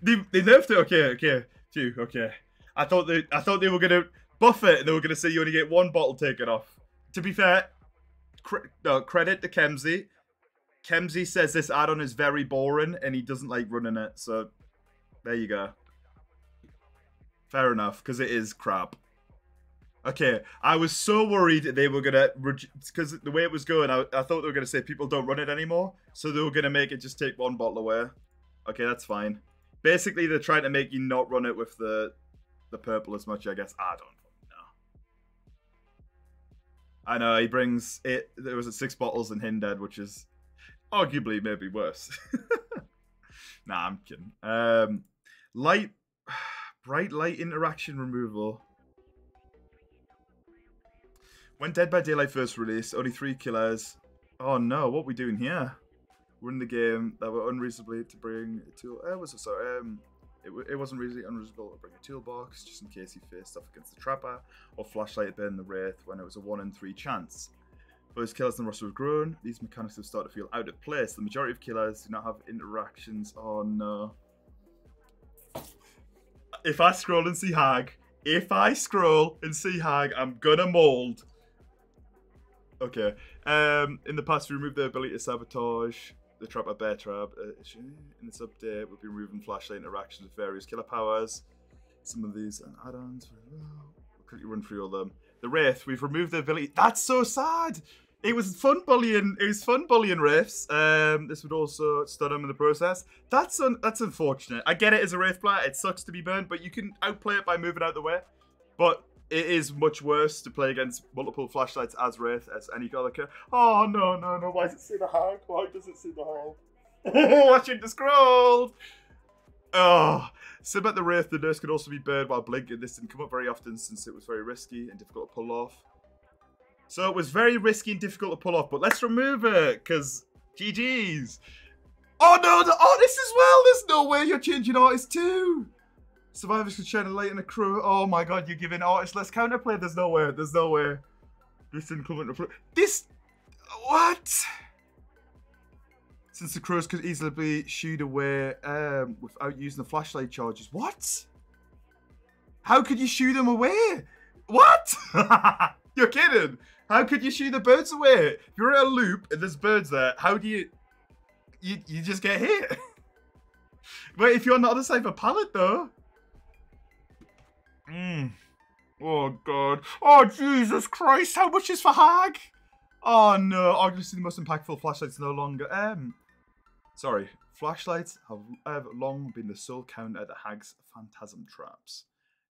S1: they nerfed it. Okay. 2. Okay. I thought they were gonna buff it and they were gonna say you only get 1 bottle taken off. To be fair, credit to Kemsey. Kemsey says this add-on is very boring and he doesn't like running it. So there you go. Fair enough, because it is crap. Okay, I was so worried they were gonna, because the way it was going, I thought they were gonna say people don't run it anymore, so they were gonna make it just take 1 bottle away. Okay, that's fine. Basically, they're trying to make you not run it with the purple as much, I guess. I don't know. I know, he brings it, there was 6 bottles in Hindhead, which is arguably maybe worse. Nah, I'm kidding. Bright light interaction removal. When Dead by Daylight first released, only 3 killers. Oh no, what are we doing here? We're in the game that were unreasonably to bring a tool. It wasn't really unreasonable to bring a toolbox just in case he faced off against the Trapper or flashlight burn the Wraith when it was a 1 in 3 chance. Those killers in the roster have grown. These mechanics have started to feel out of place. The majority of killers do not have interactions. Oh no. If I scroll and see Hag, I'm gonna mold. Okay. In the past, we removed the ability to sabotage the Trapper Bear Trap. In this update, we'll be removing flashlight interactions with various killer powers. Some of these add-ons. We'll quickly run through all of them. The Wraith, we've removed the ability. That's so sad. It was fun bullying. It was fun bullying Wraiths. This would also stun them in the process. That's unfortunate. I get it as a Wraith player. It sucks to be burned, but you can outplay it by moving out of the way. But it is much worse to play against multiple flashlights as Wraith as any other character. Oh no! Why does it say the Hag? Why does it say the Hag? Oh, I shouldn't have scrolled. Oh, Sib at the Wraith, the nurse could also be burned while blinking. This didn't come up very often since it was very risky and difficult to pull off. So it was very risky and difficult to pull off, but let's remove it, because GG's. Oh no, the artist as well! There's no way you're changing artist too! Survivors could shine a light in a crew. Oh my god, you're giving artists less counterplay? There's no way, there's no way. This didn't come into this... What? Since the crows could easily be shooed away without using the flashlight charges. What? How could you shoo them away? What? You're kidding. How could you shoo the birds away? If you're in a loop and there's birds there, how do you just get hit? Wait, if you're on the other side of a pallet though. Oh god. Oh Jesus Christ, how much is for Hag? Oh no, obviously the most impactful flashlights no longer. Sorry, flashlights have long been the sole counter to Hag's phantasm traps.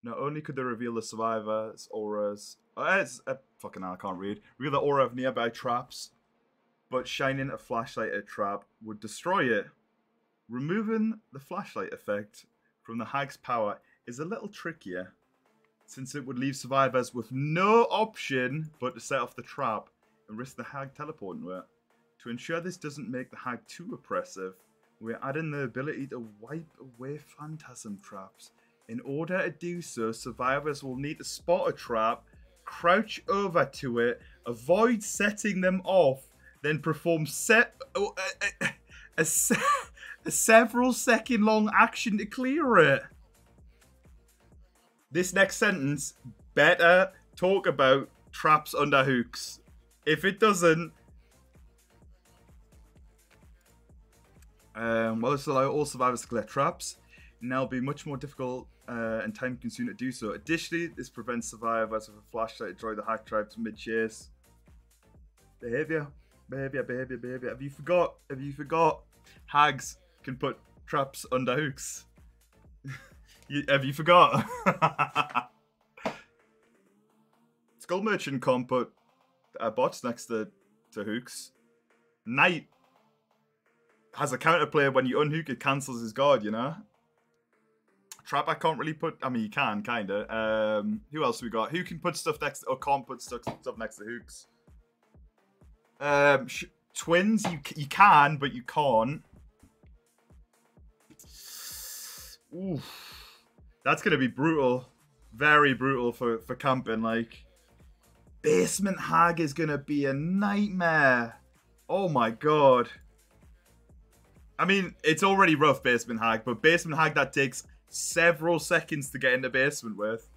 S1: Not only could they reveal the survivors' auras, fucking hell, I can't read. Reveal the aura of nearby traps, but shining a flashlight at a trap would destroy it. Removing the flashlight effect from the Hag's power is a little trickier, since it would leave survivors with no option but to set off the trap and risk the Hag teleporting to it. To ensure this doesn't make the Hag too oppressive, we're adding the ability to wipe away phantasm traps. In order to do so, survivors will need to spot a trap, crouch over to it, avoid setting them off, then perform a several second long action to clear it. This next sentence better talk about traps under hooks. If it doesn't, well, this will allow all survivors to clear traps. Now it'll be much more difficult and time consuming to do so. Additionally, this prevents survivors with a flashlight to draw the hack tribes mid-chase. Behavior. Have you forgot? Hags can put traps under hooks. Have you forgot? Skull Merchant can't put bots next to hooks. Knight has a counterplay when you unhook, it cancels his guard, you know? Trap I can't really put, I mean you can, kinda. Who else we got? Who can put stuff next, or can't put stuff next to hooks? Twins, you can, but you can't. Oof. That's gonna be brutal. Very brutal for camping, like. Basement Hag is gonna be a nightmare. Oh my god. I mean, it's already rough, Basement Hag, but Basement Hag that takes several seconds to get in the basement with.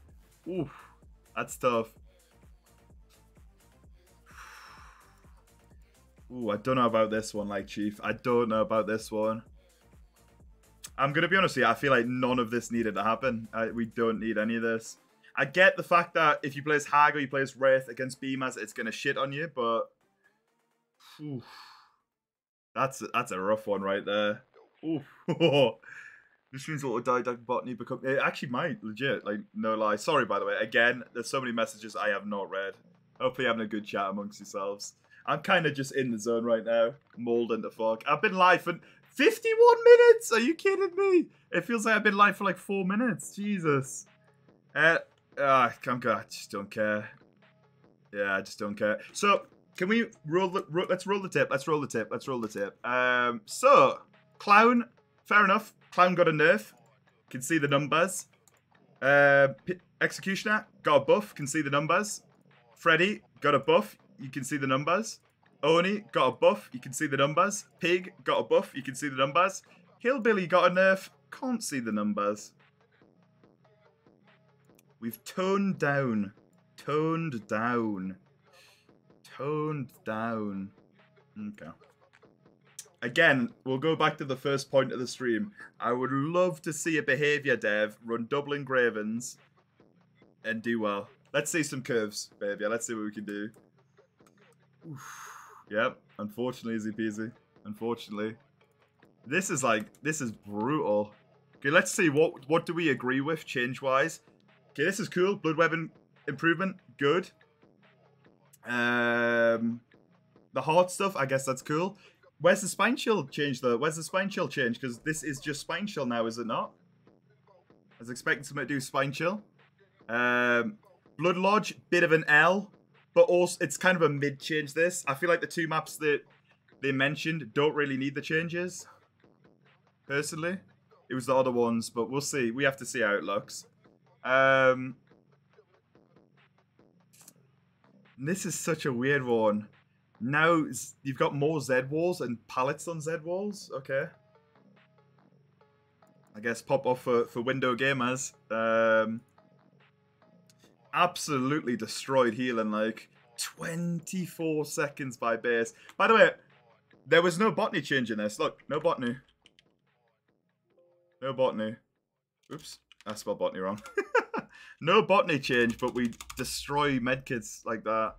S1: Oof. That's tough. Ooh, I don't know about this one, like, Chief. I don't know about this one. I'm going to be honest with you, I feel like none of this needed to happen. We don't need any of this. I get the fact that if you play as Hag or you play as Wraith against Beamers, it's going to shit on you, but... Oof. That's a rough one right there. Oof. This means autodidactic botany become... It actually might, legit. Like, no lie. Sorry, by the way. Again, there's so many messages I have not read. Hopefully you're having a good chat amongst yourselves. I'm kind of just in the zone right now. Mauled into fuck. I've been live for 51 minutes! Are you kidding me? It feels like I've been live for like 4 minutes. Jesus. I just don't care. Yeah, I just don't care. So, can we roll the... Let's roll the tip. Let's roll the tip. Let's roll the tip. So, Clown. Fair enough. Clown got a nerf. Can see the numbers. Executioner got a buff. Can see the numbers. Freddy got a buff. You can see the numbers. Oni got a buff. You can see the numbers. Pig got a buff. You can see the numbers. Hillbilly got a nerf. Can't see the numbers. We've toned down. Toned down. Toned down. Okay. Again, we'll go back to the first point of the stream. I would love to see a behavior dev run double engravings and do well. Let's see some curves, behavior. Let's see what we can do. Oof. Yep, unfortunately, easy peasy. Unfortunately. This is brutal. Okay, let's see, what do we agree with change-wise? Okay, this is cool. Blood weapon improvement, good. The heart stuff, I guess that's cool. Where's the spine shield change, though? Where's the spine shield change? Because this is just spine shield now, is it not? I was expecting somebody to do spine chill. Blood Lodge, bit of an L. But also, it's kind of a mid-change, this. I feel like the two maps that they mentioned don't really need the changes. Personally. It was the other ones, but we'll see. We have to see how it looks. This is such a weird one. Now, you've got more Z walls and pallets on Z walls. Okay. I guess pop off for window gamers. Absolutely destroyed healing, like 24 seconds by base. By the way, there was no botany change in this. Look, no botany. No botany. Oops, I spelled botany wrong. No botany change, but we destroy medkits like that.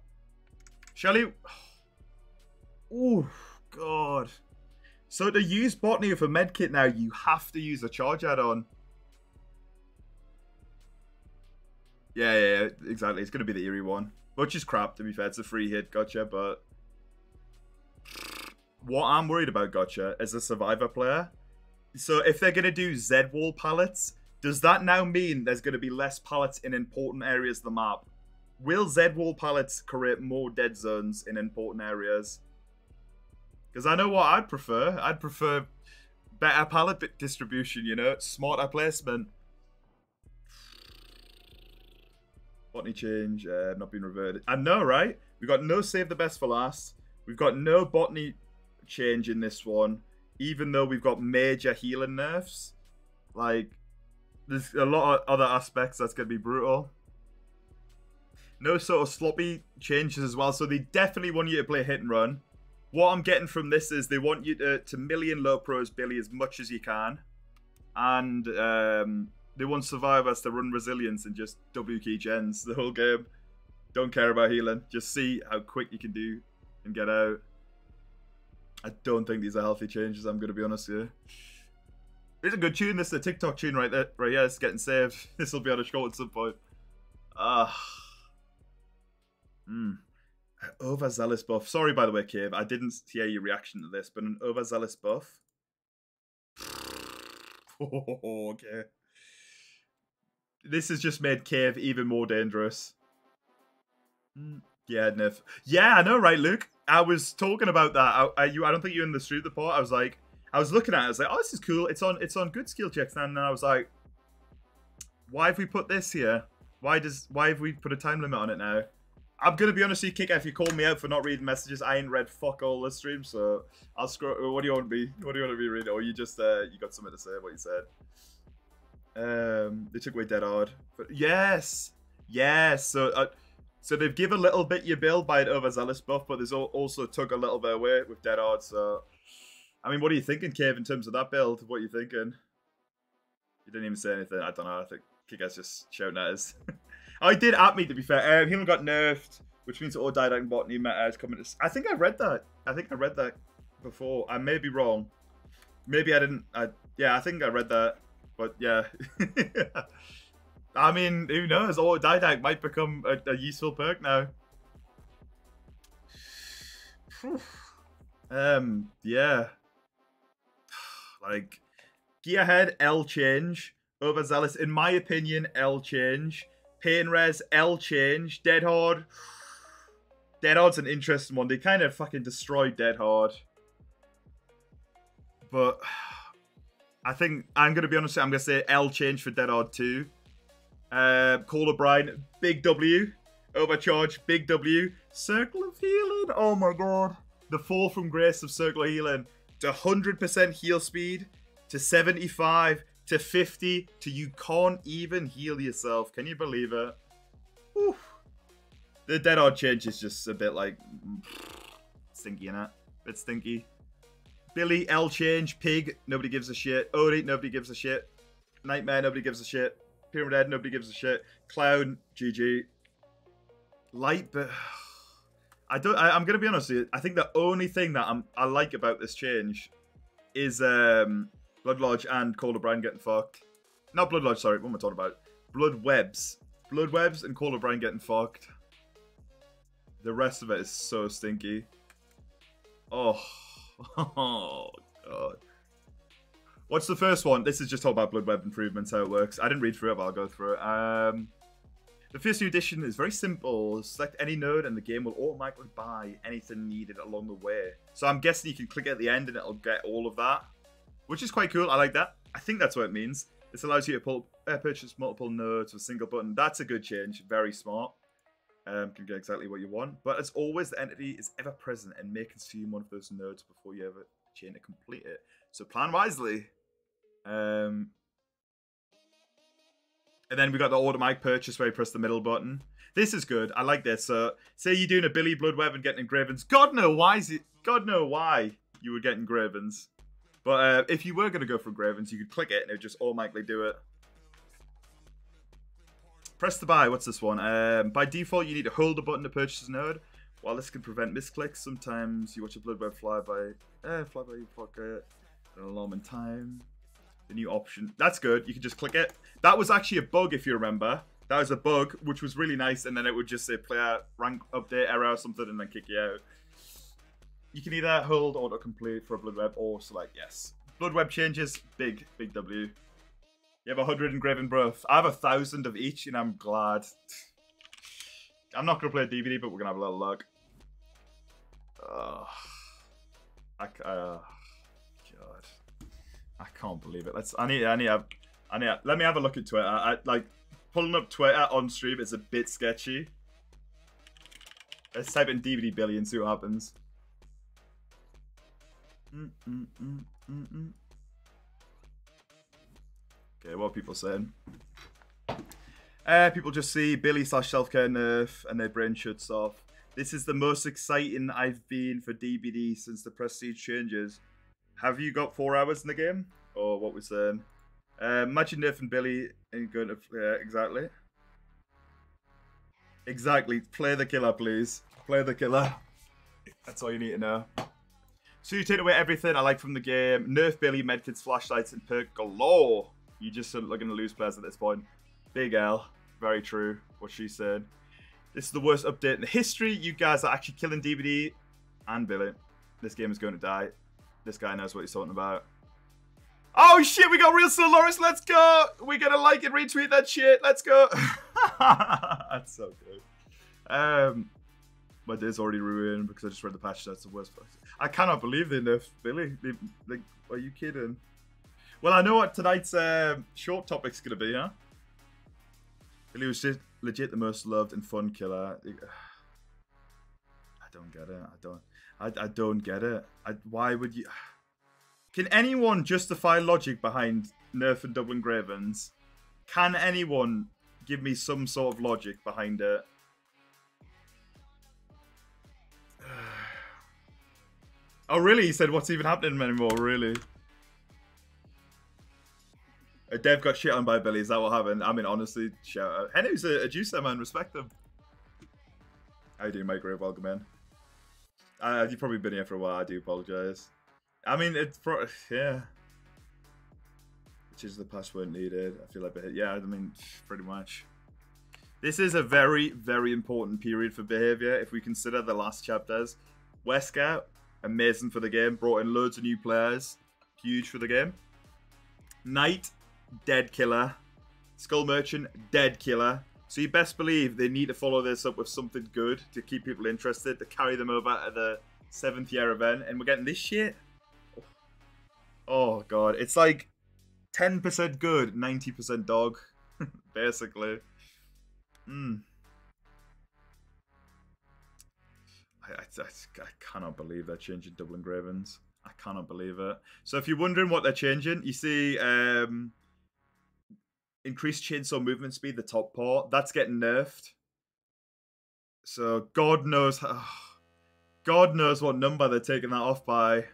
S1: Shelly, Oh, God. So to use botany for medkit now, you have to use a charge add-on. Yeah, exactly. It's going to be the eerie one. Which is crap, to be fair. It's a free hit, gotcha, but... What I'm worried about, gotcha, is a survivor player. So if they're going to do Z-wall pallets, does that now mean there's going to be less pallets in important areas of the map? Will Z-wall pallets create more dead zones in important areas? Because I know what I'd prefer. I'd prefer better pallet distribution, you know? Smarter placement. Botany change, not being reverted. I know, right? We've got no save the best for last. We've got no botany change in this one, even though we've got major healing nerfs. Like, there's a lot of other aspects that's going to be brutal. No sort of sloppy changes as well, so they definitely want you to play hit and run. What I'm getting from this is they want you to million low pros Billy as much as you can. And they want survivors to run resilience and just W key gens the whole game. Don't care about healing. Just see how quick you can do and get out. I don't think these are healthy changes, I'm going to be honest here. It's a good tune. This is a TikTok tune right there. Right, yeah, it's getting saved. This will be on a short at some point. Overzealous buff. Sorry, by the way, Cave. I didn't hear your reaction to this, but an overzealous buff. Okay. This has just made Cave even more dangerous. Yeah, Niff. Yeah, I know, right, Luke? I was talking about that. I don't think you were in the stream report. I was like, I was looking at it. I was like, oh, this is cool. It's on good skill checks. And then I was like, why have we put this here? Why have we put a time limit on it now? I'm gonna be honest with you, Kick. If you called me out for not reading messages, I ain't read fuck all this stream, so I'll scroll. What do you want to be? What do you want to be reading? Or you just you got something to say? What you said? They took away Dead Hard. But yes. So they've given a little bit your build by an overzealous buff, but there's also took a little bit away with Dead Hard. So, I mean, what are you thinking, Cave, in terms of that build? What are you thinking? You didn't even say anything. I don't know. I think Kick-Ass just shouting at us. I did at me, to be fair. Healing got nerfed, which means all died out in botany meta is coming to... I think I read that. I think I read that before. I may be wrong. Maybe I didn't... yeah, I think I read that. But yeah. I mean, who knows? All Didact might become a useful perk now. Yeah. Like, Gearhead, L change. Overzealous, in my opinion, L change. Pain Res, L change. Dead Hard. Dead Hard's an interesting one. They kind of fucking destroyed Dead Hard. But I think I'm going to be honest, I'm going to say L change for Dead Hard 2. Call O'Brien, big W. Overcharge, big W. Circle of Healing, oh my god. The fall from grace of Circle of Healing to 100% heal speed, to 75, to 50, to you can't even heal yourself. Can you believe it? Whew. The Dead Hard change is just a bit like stinky, innit? Bit stinky. Billy, L change. Pig, nobody gives a shit. Odie, nobody gives a shit. Nightmare, nobody gives a shit. Pyramid Head, nobody gives a shit. Clown, GG. Light, but I'm gonna be honest with you. I think the only thing that I like about this change is Blood Lodge and Call O'Brien getting fucked. Not Blood Lodge, sorry. What am I talking about? Blood Webs. Blood Webs and Call O'Brien getting fucked. The rest of it is so stinky. Oh, oh god. What's the first one? This is just all about Blood Web improvements, how it works. I didn't read through it, but I'll go through it. The first new edition is very simple. Select any node and the game will automatically buy anything needed along the way. So I'm guessing you can click at the end and it'll get all of that, which is quite cool. I like that. I think that's what it means. This allows you to purchase multiple nodes with a single button. That's a good change. Very smart. Can get exactly what you want. But as always, the entity is ever present and may consume one of those nodes before you ever chain to complete it. So plan wisely. And then we got the automatic purchase where you press the middle button. This is good. I like this. So say you're doing a Billy Blood Web and getting engravings. God know why you would get engravings. But if you were going to go for engravings, you could click it and it would just automatically do it. Press to buy. What's this one? By default, you need to hold the button to purchase a node. While this can prevent misclicks, sometimes you watch a blood web fly by your pocket, an alarm in time. The new option. That's good. You can just click it. That was actually a bug, if you remember. That was a bug, which was really nice, and then it would just say player rank update error or something, and then kick you out. You can either hold autocomplete for a blood web or select yes. Blood web changes, big W. You have 100 engraving breath. I have 1,000 of each, and I'm glad. I'm not gonna play a DVD, but we're gonna have a little luck. God, I can't believe it. Let me have a look at Twitter. I like pulling up Twitter on stream is a bit sketchy. Let's type in DVD Billy and see what happens. Okay, what are people saying? People just see Billy / self-care nerf and their brain shuts off. This is the most exciting I've been for DBD since the prestige changes. Have you got 4 hours in the game? Or what we're saying? Imagine nerfing Billy and going to... exactly. Exactly. Play the killer, please. Play the killer. That's all you need to know. So you take away everything I like from the game. Nerf Billy, medkits, flashlights, and perk galore. You just are looking to lose players at this point. Big L. Very true. What she said. This is the worst update in the history. You guys are actually killing DVD and Billy. This game is going to die. This guy knows what he's talking about. Oh shit, we got real Sir Lawrence. Let's go. We're going to like and retweet that shit. Let's go. That's so good. My day's already ruined because I just read the patch. That's the worst part. I cannot believe they nerfed Billy. Like, are you kidding? Well, I know what tonight's short topic's going to be, huh? Billy was just legit the most loved and fun killer. I don't get it. I don't get it. Why would you... Can anyone justify logic behind nerf and double engravings? Can anyone give me some sort of logic behind it? Oh, really? He said, what's even happening anymore? Really? A dev got shit on by Billy. Is that what happened? I mean, honestly, shout out. Henry's a juicer, man. Respect him. How you doing, mate? Great. Welcome in. You've probably been here for a while. I do apologize. I mean, it's yeah. Which is the password needed. I feel like, yeah, I mean, pretty much. This is a very, very important period for behavior if we consider the last chapters. Wesker, amazing for the game. Brought in loads of new players. Huge for the game. Knight, dead killer. Skull Merchant, dead killer. So you best believe they need to follow this up with something good to keep people interested, to carry them over at the 7th year event. And we're getting this shit. Oh, God. It's like 10% good, 90% dog, basically. I cannot believe they're changing double engravings. I cannot believe it. So if you're wondering what they're changing, you see increased chainsaw movement speed, the top part. That's getting nerfed. So God knows what number they're taking that off by.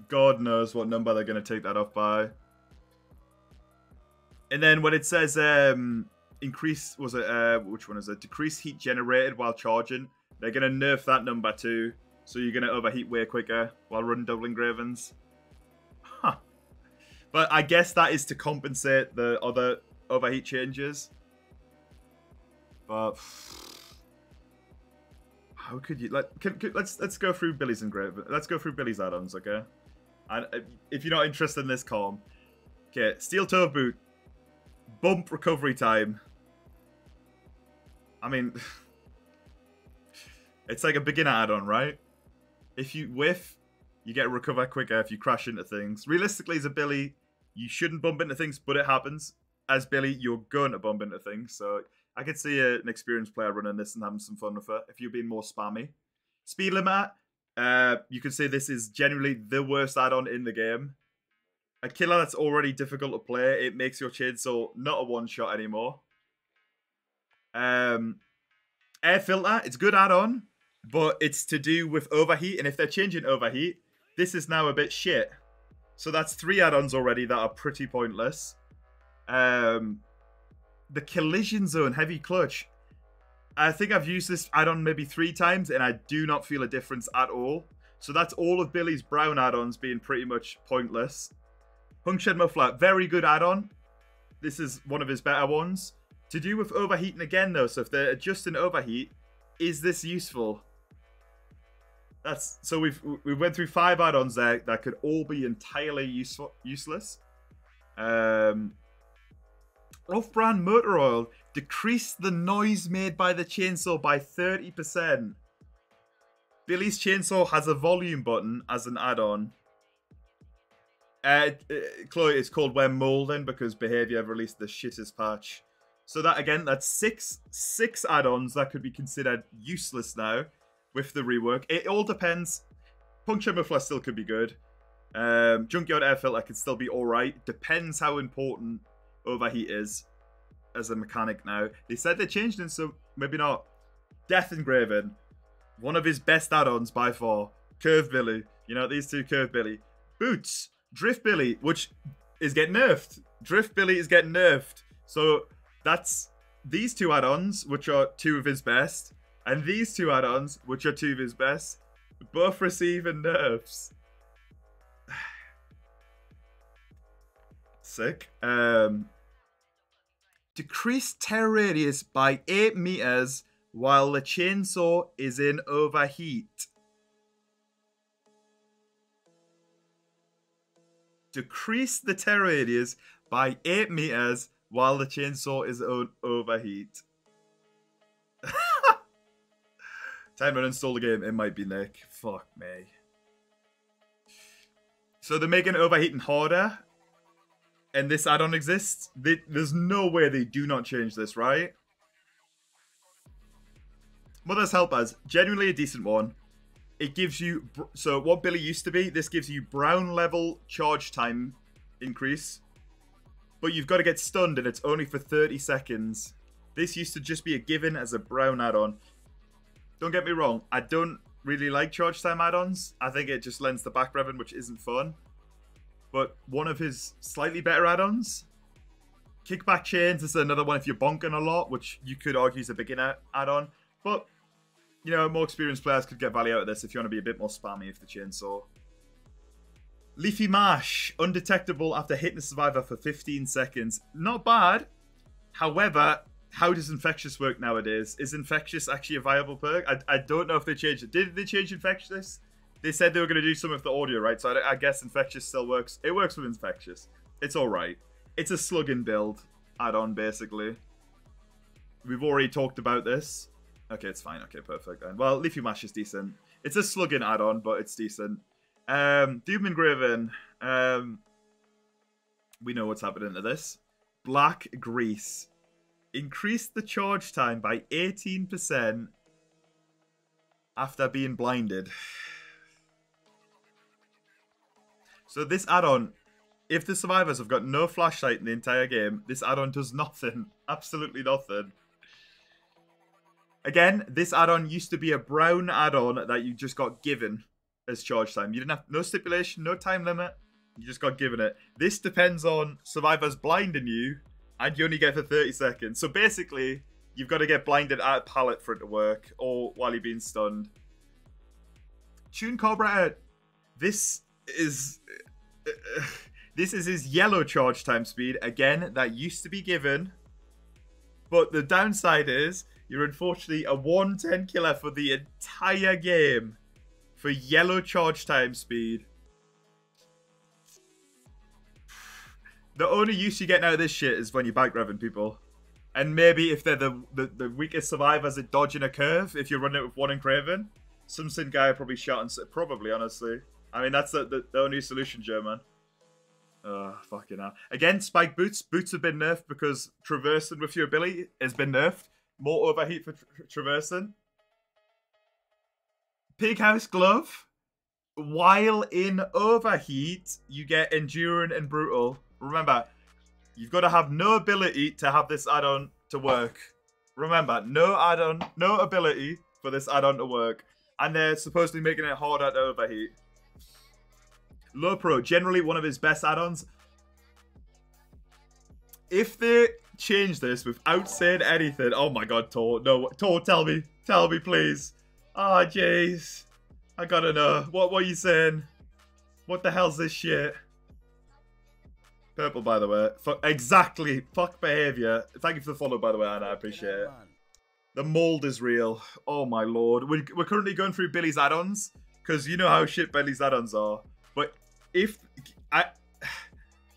S1: God knows what number they're going to take that off by. And then when it says increase, was it, which one is it? Decrease heat generated while charging. They're going to nerf that number too. So you're going to overheat way quicker while running double engravings. Huh. But I guess that is to compensate the other overheat changes. But how could you, like, let's go through Billy's engraving. Let's go through Billy's add-ons, okay? And if you're not interested in this, calm. Okay, steel toe boot. Bump recovery time. I mean, it's like a beginner add-on, right? If you whiff, you get to recover quicker if you crash into things. Realistically, as a Billy, you shouldn't bump into things, but it happens. As Billy, you're going to bump into things. So I could see an experienced player running this and having some fun with it if you're being more spammy. Speed limit. You could say this is generally the worst add-on in the game. A killer that's already difficult to play, it makes your chainsaw not a one-shot anymore. Air filter, it's a good add-on, but it's to do with overheat, and if they're changing overheat, this is now a bit shit. So that's 3 add-ons already that are pretty pointless. The collision zone, heavy clutch. I think I've used this add-on maybe 3 times, and I do not feel a difference at all. So that's all of Billy's brown add-ons being pretty much pointless. Hung-Shed Muffler, very good add-on. This is one of his better ones. To do with overheating again, though, so if they're adjusting overheat, is this useful? So we went through 5 add-ons there that could all be entirely useless. Off-brand motor oil, decrease the noise made by the chainsaw by 30%. Billy's chainsaw has a volume button as an add-on. Chloe, it's called When Molding because BHVR have released the shittest patch. So that again, that's six add-ons that could be considered useless now with the rework. It all depends. Puncture Muffler still could be good. Junkyard Air Filter could still be alright. Depends how important overheat is as a mechanic now. They said they changed it, so maybe not. Death Engraving. One of his best add-ons by far. Curve Billy. You know, these two Curve Billy. Boots. Drift Billy, which is getting nerfed. Drift Billy is getting nerfed. So that's these 2 add-ons, which are 2 of his best, and these 2 add-ons, which are 2 of his best, both receiving nerfs. Sick. Decrease tear radius by 8 meters while the chainsaw is in overheat. Decrease the tear radius by 8 meters while the chainsaw is on overheat. Time to uninstall the game. It might be Nick. Fuck me. So they're making overheating harder. And this add-on exists. There's no way they do not change this, right? Mother's Helpers. Genuinely a decent one. It gives you... So what Billy used to be, this gives you brown level charge time increase. But you've got to get stunned and it's only for 30 seconds. This used to just be a given as a brown add-on. Don't get me wrong. I don't really like charge time add-ons. I think it just lends to back revving, which isn't fun. But one of his slightly better add-ons. Kickback chains is another one if you're bonking a lot, which you could argue is a beginner add-on. But, you know, more experienced players could get value out of this if you want to be a bit more spammy with the chainsaw. Leafy Mash. Undetectable after hitting a survivor for 15 seconds. Not bad. However, how does Infectious work nowadays? Is Infectious actually a viable perk? I don't know if they changed it. Did they change Infectious? They said they were going to do some of the audio, right? So I guess Infectious still works. It works with Infectious. It's alright. It's a slugging build add-on, basically. We've already talked about this. Okay, it's fine. Okay, perfect then. Well, Leafy Mash is decent. It's a slugging add-on, but it's decent. Doom Engraving. We know what's happening to this. Black Grease. Increase the charge time by 18% after being blinded. So this add-on, if the survivors have got no flashlight in the entire game, this add-on does nothing. Absolutely nothing. Again, this add-on used to be a brown add-on that you just got given as charge time. You didn't have no stipulation, no time limit. You just got given it. This depends on survivors blinding you, and you only get for 30 seconds. So basically, you've got to get blinded at a pallet for it to work, or while you're being stunned. Tune Carburetor. This is his yellow charge time speed. Again, that used to be given. But the downside is, you're unfortunately a 110 killer for the entire game. For yellow charge time speed. The only use you're getting out of this shit is when you're back revving people. And maybe if they're the weakest survivors at dodging a curve, if you're running it with one engraving. Some sin guy probably shot and probably, honestly. I mean, that's the only solution, German. Oh, fucking hell. Again, spike boots. Boots have been nerfed because traversing with your ability has been nerfed. More overheat for traversing. Pighouse Glove. While in overheat, you get enduring and brutal. Remember, you've got to have no ability to have this add-on to work. Remember, no add-on, no ability for this add-on to work. And they're supposedly making it harder to overheat. Low Pro, generally one of his best add-ons. If they change this without saying anything. Oh my god, Tor. No, Tor, tell me. Tell me, please. Oh, jeez. I gotta know. What are you saying? What the hell's this shit? Purple, by the way. Exactly. Fuck behavior. Thank you for the follow, by the way, Anna. I appreciate it. The mold is real. Oh my lord. We're currently going through Billy's add-ons. Because you know how shit Billy's add-ons are. But if...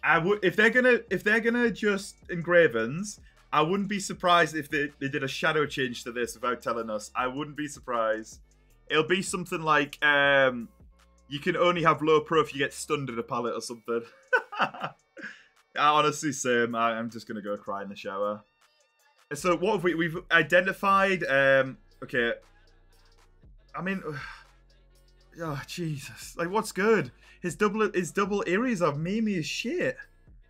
S1: if they're gonna adjust engravings, I wouldn't be surprised if they did a shadow change to this without telling us. I wouldn't be surprised. It'll be something like you can only have low pro if you get stunned in a pallet or something. Honestly, same. I'm just gonna go cry in the shower. So what have we've identified? Okay. I mean, oh Jesus! Like, what's good? His double areas are memey as shit.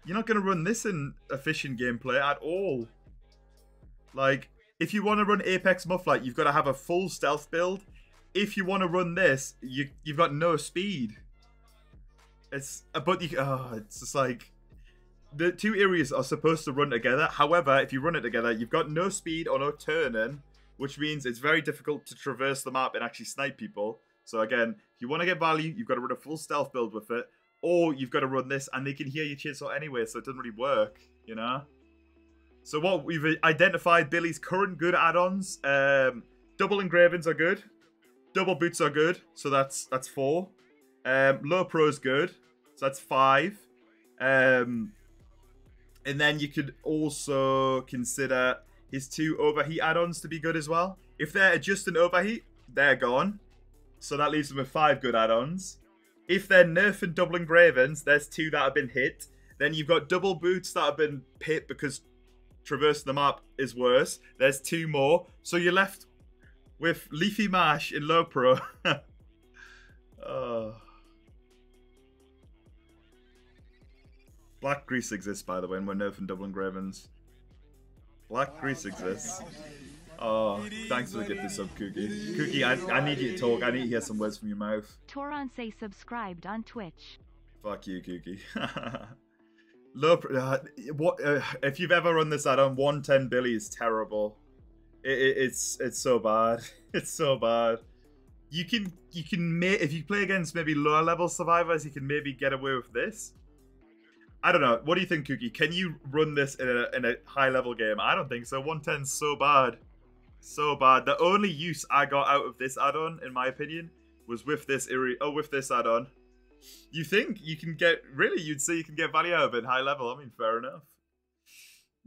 S1: You're not gonna run this in efficient gameplay at all. Like, if you want to run Apex Mufflight, you've got to have a full stealth build. If you want to run this, you've got no speed. It's just like the two areas are supposed to run together. However, if you run it together, you've got no speed or no turning, which means it's very difficult to traverse the map and actually snipe people. So again, if you want to get value, you've got to run a full stealth build with it, or you've got to run this, and they can hear your chainsaw anyway, so it doesn't really work, you know? So what we've identified, Billy's current good add-ons. Double engravings are good. Double boots are good, so that's 4. Low pro is good, so that's 5. And then you could also consider his 2 overheat add-ons to be good as well. If they're adjusting overheat, they're gone. So that leaves them with 5 good add-ons. If they're nerfing double engravings, there's 2 that have been hit. Then you've got double boots that have been hit because traversing the map is worse. There's 2 more. So you're left with Leafy Mash in low pro. Black grease exists, by the way, and we're nerfing double engravings. Black grease exists. Oh, thanks for the gift this up, Kookie. Kookie, I need you to talk. I need to hear some words from your mouth.
S2: Toron say subscribed on Twitch.
S1: Fuck you, Kookie. If you've ever run this add-on, 110 Billy is terrible. It's so bad. It's so bad. You can if you play against maybe lower level survivors, you can maybe get away with this. I don't know. What do you think, Kookie? Can you run this in a high level game? I don't think so. 110's so bad. So bad. The only use I got out of this add-on, in my opinion, was with this with this add-on. You think you can get you'd say you can get value out of it high level. I mean, fair enough.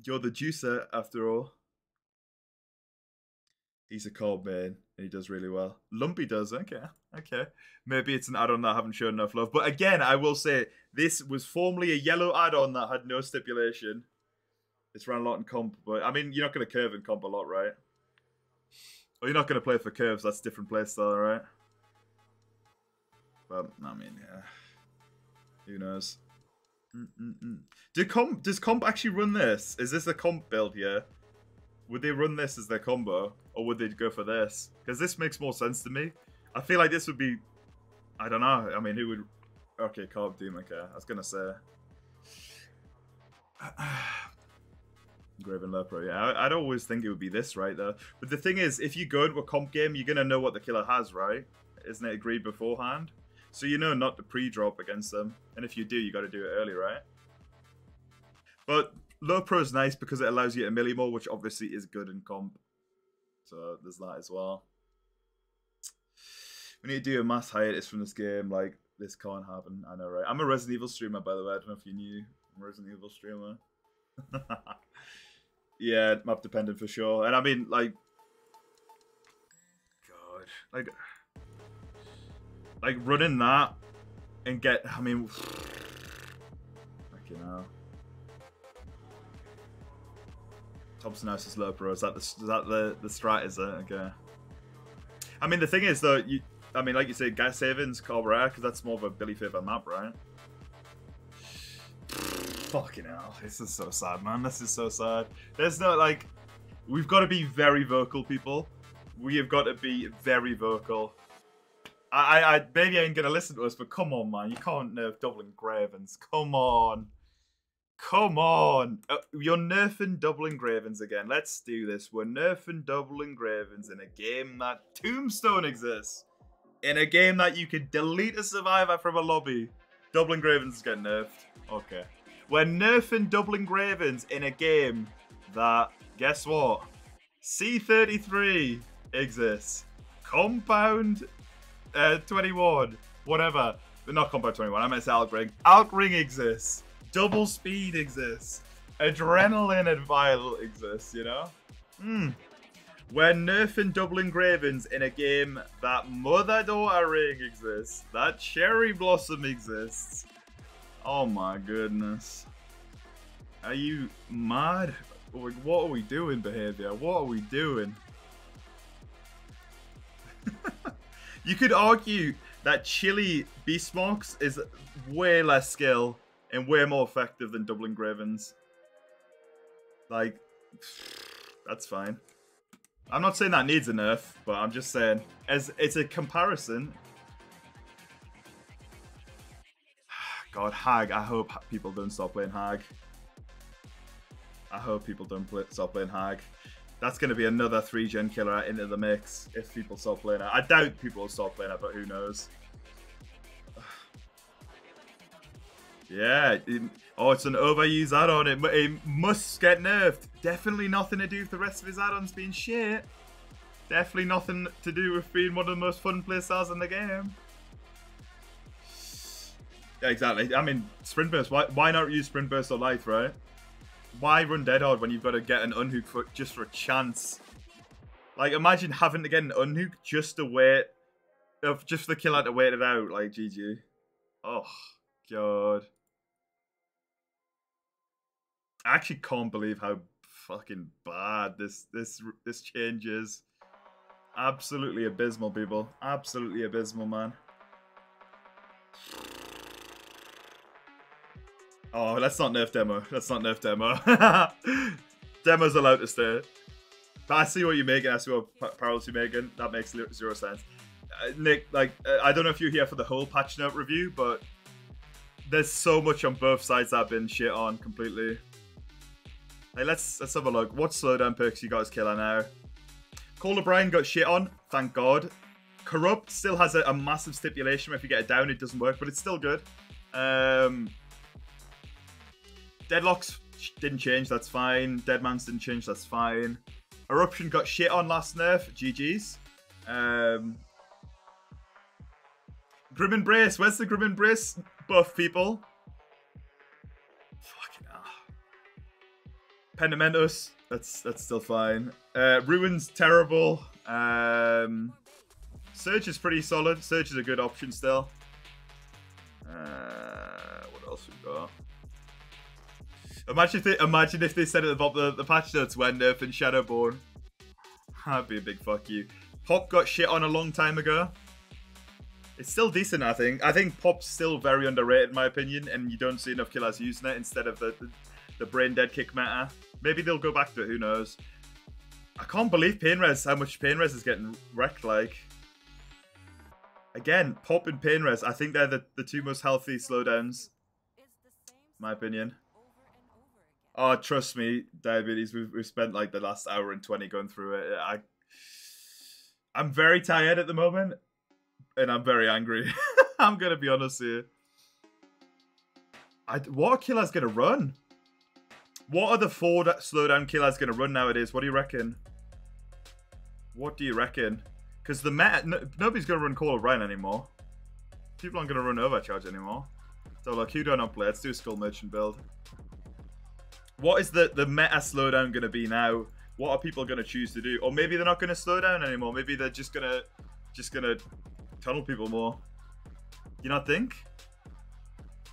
S1: You're the juicer after all. He's a cold man and he does really well. Lumpy does, okay. Maybe it's an add-on that I haven't shown enough love. But again, I will say this was formerly a yellow add-on that had no stipulation. It's ran a lot in comp, but I mean, you're not going to curve in comp a lot, right? Or you're not going to play for curves, that's a different playstyle, right? But, I mean, yeah. Who knows? Does comp actually run this? Is this a comp build here? Would they run this as their combo? Or would they go for this? Because this makes more sense to me. I feel like this would be... I don't know. I mean, who would... Okay, Carb Doom, okay. I was going to say... Graven Low Pro, yeah. I'd always think it would be this, right, though. But the thing is, if you go into a comp game, you're going to know what the killer has, right? Isn't it agreed beforehand? So you know not to pre-drop against them. And if you do, you got to do it early, right? But Low Pro is nice because it allows you to melee more, which obviously is good in comp. So there's that as well. We need to do a mass hiatus from this game. Like, this can't happen. I know, right? I'm a Resident Evil streamer, by the way. I don't know if you knew. I'm a Resident Evil streamer. Yeah, map dependent for sure. And I mean, like... God. Like running that and get... I mean... Fucking hell. Thompson House is low pro. Is that the strat? Is it? Okay. I mean, the thing is though, I mean, like you said, gas savings, Cobb rare, because that's more of a Billy favor map, right? Fucking hell, this is so sad, man. This is so sad. There's no like, we've got to be very vocal, people. We have got to be very vocal. Maybe I ain't gonna listen to us, but come on, man, you can't nerf double engravings. Come on. Come on. You're nerfing double engravings again. Let's do this. We're nerfing double engravings in a game that Tombstone exists. In a game that you could delete a survivor from a lobby. Double engravings get nerfed. Okay. We're nerfing double engravings in a game that, guess what? C33 exists. Compound 21. Whatever. But not Compound 21. I meant Outring. Outring exists. Double speed exists. Adrenaline and Vile exists, you know? We're nerfing double engravings in a game that Mother-Daughter Ring exists. That Cherry Blossom exists. Oh my goodness. Are you mad? What are we doing, behavior? What are we doing? You could argue that Chili Beast Marks is way less skill and way more effective than double engravings. Like, that's fine. I'm not saying that needs a nerf, but I'm just saying, as it's a comparison. God, Hag. I hope people don't stop playing Hag. I hope people don't stop playing Hag. That's going to be another 3-gen killer into the mix if people stop playing it. I doubt people will stop playing it, but who knows? Yeah. Oh, it's an overused add-on. It must get nerfed. Definitely nothing to do with the rest of his add-ons being shit. Definitely nothing to do with being one of the most fun playstyles in the game. Yeah, exactly. I mean, Sprint Burst. Why not use Sprint Burst or Life, right? Why run Dead Hard when you've got to get an unhook just for a chance? Like, imagine having to get an unhook just to wait. Just for the killer to wait it out. Like, GG. Oh, God. I actually can't believe how fucking bad this change is. Absolutely abysmal, people. Absolutely abysmal, man. Oh, let's not nerf Demo. Let's not nerf Demo. Demo's allowed to stay. But I see what you're making. I see what parallels you're making. That makes zero sense. Nick, like, I don't know if you're here for the whole patch note review, but there's so much on both sides that I've been shit on completely. Hey, let's have a look. What slowdown perks you guys killer now? Call O'Brien got shit on, thank God. Corrupt still has a massive stipulation where if you get it down, it doesn't work, but it's still good. Deadlocks didn't change, that's fine. Deadmans didn't change, that's fine. Eruption got shit on last nerf, GG's. Grim Embrace, where's the Grim Embrace buff, people? Fucking hell. Pendamentus, that's still fine. Ruin's terrible. Surge is pretty solid. Surge is a good option still. What else we got? Imagine if they said at the bottom the patch notes when nerfing Shadowborn. That'd be a big fuck you. Pop got shit on a long time ago. It's still decent, I think. I think Pop's still very underrated, in my opinion, and you don't see enough killers using it instead of the brain dead kick meta. Maybe they'll go back to it, who knows. I can't believe Painres, how much Painres is getting wrecked, like. Again, Pop and Painres, I think they're the two most healthy slowdowns. In my opinion. Oh, trust me, Diabetes, we've spent like the last hour and 20 going through it. I'm very tired at the moment, and I'm very angry. I'm going to be honest here. What are killers going to run? What are the 4 slowdown killers going to run nowadays? What do you reckon? What do you reckon? Because the meta, nobody's going to run Call of Ryan anymore. People aren't going to run Overcharge anymore. So look, who don't play? Let's do a Skull Merchant build. What is the meta slowdown going to be now? What are people going to choose to do? Or maybe they're not going to slow down anymore. Maybe they're just gonna tunnel people more. You not think?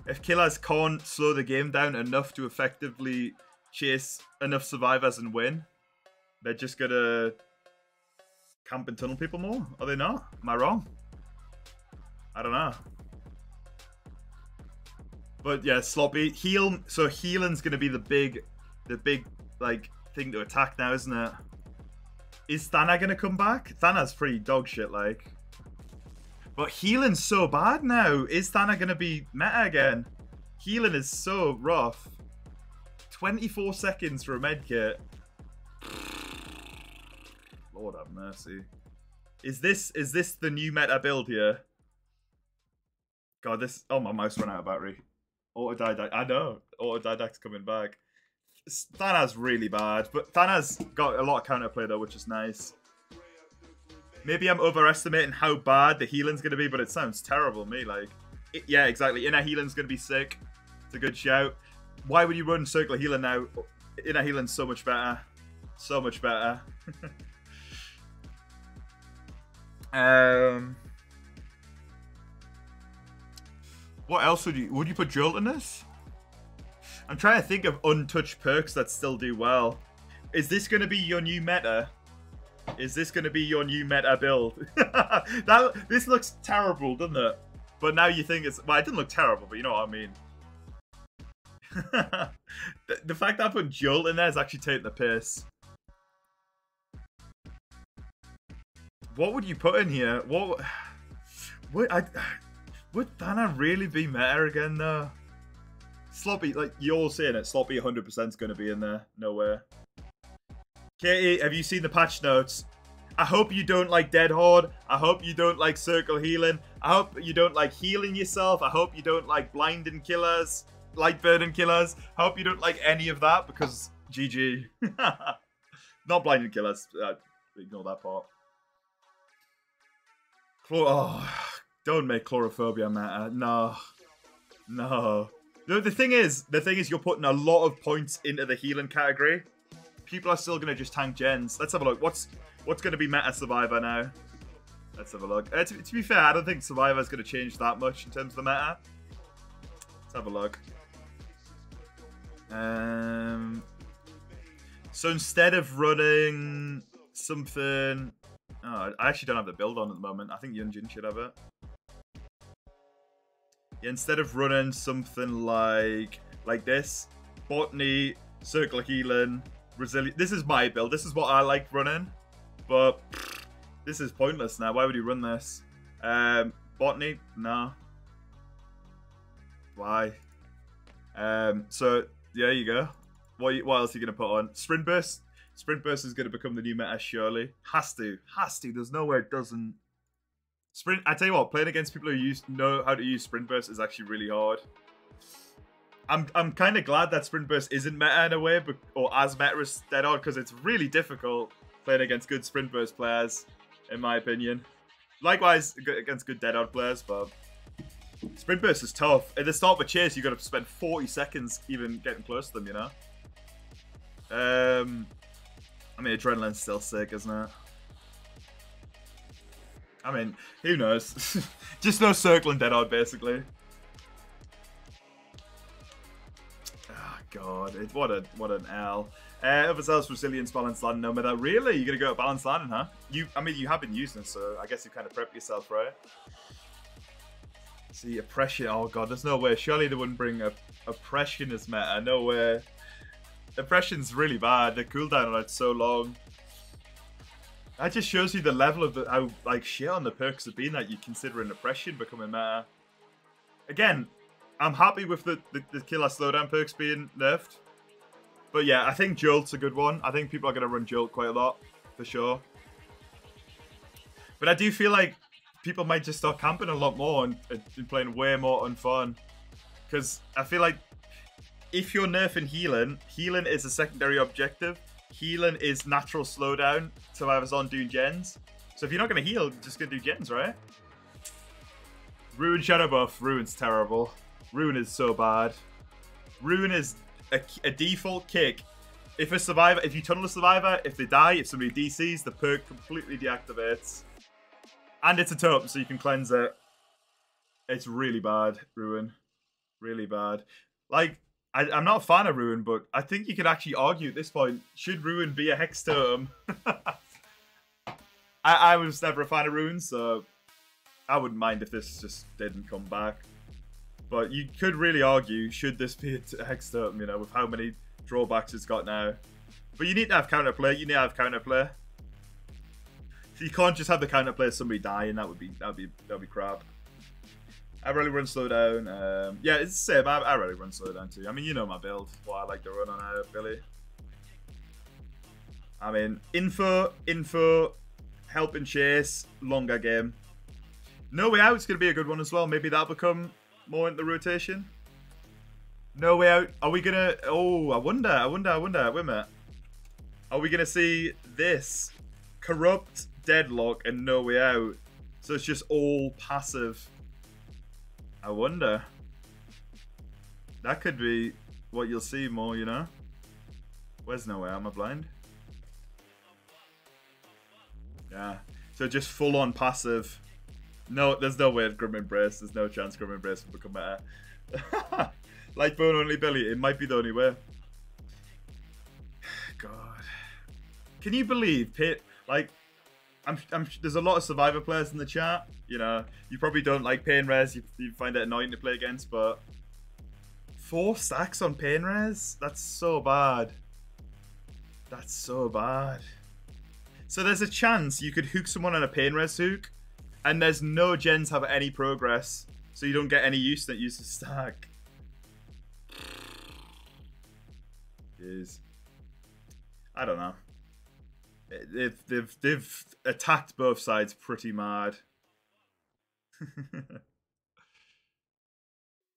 S1: If killers can't slow the game down enough to effectively chase enough survivors and win, they're just gonna camp and tunnel people more? Are they not? Am I wrong? I don't know. But yeah, sloppy. Heal. So healing's gonna be the big like thing to attack now, isn't it? Is Thana gonna come back? Thana's pretty dog shit, like. But healing's so bad now. Is Thana gonna be meta again? Healing is so rough. 24 seconds for a medkit. Lord have mercy. Is this the new meta build here? God, this... Oh, my mouse ran out of battery. Autodidact. I know. Autodidact's coming back. Thana's really bad, but Thana's got a lot of counterplay though, which is nice. Maybe I'm overestimating how bad the healing's going to be, but it sounds terrible to me. Like, yeah, exactly. Inner healing's going to be sick. It's a good shout. Why would you run circle healing now? Inner healing's so much better. So much better. What else would you put Jolt in this? I'm trying to think of untouched perks that still do well. Is this going to be your new meta? Is this going to be your new meta build? This looks terrible, doesn't it? But now you think it's... Well, it didn't look terrible, but you know what I mean. The fact that I put Jolt in there is actually taking the piss. What would you put in here? Would Thana really be meta again, though? Sloppy, like you're all saying it, Sloppy 100% is going to be in there. No way. Katie, have you seen the patch notes? I hope you don't like Dead Horde. I hope you don't like Circle Healing. I hope you don't like healing yourself. I hope you don't like blinding killers, light burning killers. I hope you don't like any of that because GG. Not blinding killers. Ignore that part. Oh, don't make Chlorophobia matter. No. No. No, the thing is you're putting a lot of points into the healing category. People are still going to just tank gens. Let's have a look. What's going to be meta Survivor now? Let's have a look. To be fair, I don't think Survivor is going to change that much in terms of the meta. Let's have a look. So instead of running something... Oh, I actually don't have the build on at the moment. I think Yunjin should have it. Yeah, instead of running something like this, Botany, Circle Healing, Resilient. This is my build. This is what I like running. But this is pointless now. Why would you run this? Botany? No. Why? So, there you go. What else are you going to put on? Sprint Burst? Sprint Burst is going to become the new meta, surely. Has to. Has to. There's nowhere it doesn't. Sprint. I tell you what, playing against people who know how to use Sprint Burst is actually really hard. I'm kind of glad that Sprint Burst isn't meta in a way, or as meta as Dead Horde, because it's really difficult playing against good Sprint Burst players, in my opinion. Likewise, against good Dead Horde players, but Sprint Burst is tough. At the start of a chase, you've got to spend 40 seconds even getting close to them, you know? I mean, Adrenaline's still sick, isn't it? I mean, who knows? Just no Circle and Dead Horde, basically. Oh, God. What an L. Overzealous, Resilience, Balanced Landing, no matter. Really? You're going to go at Balanced Landing, huh? I mean, you have been using it, so I guess you kind of prepped yourself, right? See, Oppression. Oh, God, there's no way. Surely they wouldn't bring Oppression as meta. No way. Oppression's really bad. The cooldown on it's so long. That just shows you the level of how like shit on the perks have been that you consider an Oppression becoming meta. Again, I'm happy with the killer slowdown perks being nerfed. But yeah, I think Jolt's a good one. I think people are going to run Jolt quite a lot, for sure. But I do feel like people might just start camping a lot more and playing way more unfun. Because I feel like if you're nerfing healing, healing is a secondary objective. Healing is natural slowdown. Survivors on doing gens. So if you're not going to heal, you're just going to do gens, right? Ruin Shadow Buff. Ruin's terrible. Ruin is so bad. Ruin is a default kick. If you tunnel a survivor, if they die, if somebody DCs, the perk completely deactivates. And it's a totem, so you can cleanse it. It's really bad, Ruin. Really bad. Like, I'm not a fan of Ruin, but I think you could actually argue at this point, should Ruin be a Hex totem? I was never a fan of Ruin, so I wouldn't mind if this just didn't come back. But you could really argue, should this be a Hex totem, you know, with how many drawbacks it's got now. But you need to have counterplay, you need to have counterplay. You can't just have the counterplay of somebody dying, that would be crap. I really run slow down. Yeah, it's the same. I really run slow down too. I mean, you know my build. What I like to run on Billy. I mean, info, help and chase, longer game. No Way Out's going to be a good one as well. Maybe that'll become more into the rotation. No Way Out. Are we going to... Oh, I wonder. Wait a minute. Are we going to see this? Corrupt, Deadlock, and No Way Out. So it's just all passive. I wonder. That could be what you'll see more, you know? Where's No Way Out? Am I blind? Yeah. So just full on passive. No, there's no way Grim Embrace. There's no chance Grim Embrace will become better. Like Bone Only Billy, it might be the only way. God. Can you believe Pit? Like, there's a lot of Survivor players in the chat. You know, you probably don't like Pain Res. You find it annoying to play against, but 4 stacks on Pain Res? That's so bad. That's so bad. So there's a chance you could hook someone on a Pain Res hook, and there's no gens have any progress, so you don't get any use that use the stack. Jeez. I don't know. They've attacked both sides pretty mad.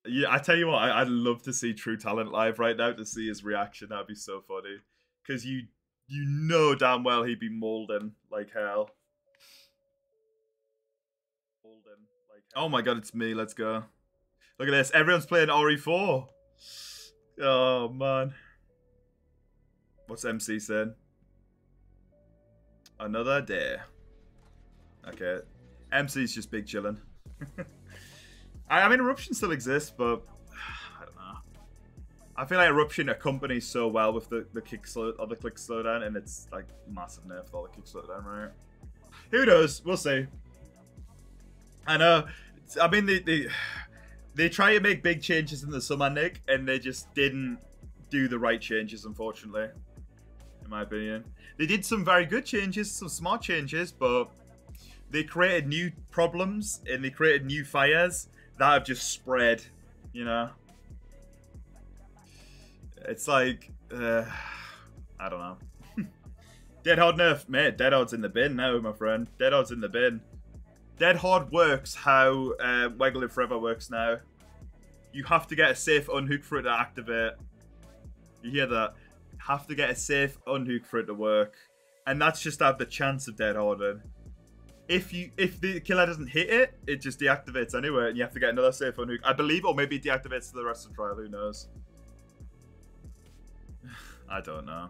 S1: Yeah, I tell you what, I'd love to see True Talent live right now to see his reaction. That'd be so funny. Because you know damn well he'd be molding like hell. Oh my god, it's me. Let's go. Look at this. Everyone's playing RE4. Oh, man. What's MC saying? Another day. Okay. MC's just big chilling. I mean, Eruption still exists, but I don't know. I feel like Eruption accompanies so well with the click slowdown, and it's like massive nerf with all the kick slowdown, right? Who knows? We'll see. I know. I mean, they try to make big changes in the summer, Nick, and they just didn't do the right changes, unfortunately. In my opinion, they did some very good changes, some smart changes, but they created new problems and they created new fires that have just spread. You know, it's like I don't know. Dead Hard nerf, mate. Dead Hard's in the bin now, my friend. Dead Hard's in the bin. Dead Hard works how Wiggle It Forever works now. You have to get a safe unhook for it to activate. You hear that? Have to get a safe unhook for it to work. And that's just to have the chance of Dead Harding. If the killer doesn't hit it, it just deactivates anyway, and you have to get another safe unhook. I believe, or maybe it deactivates for the rest of the trial, who knows? I don't know.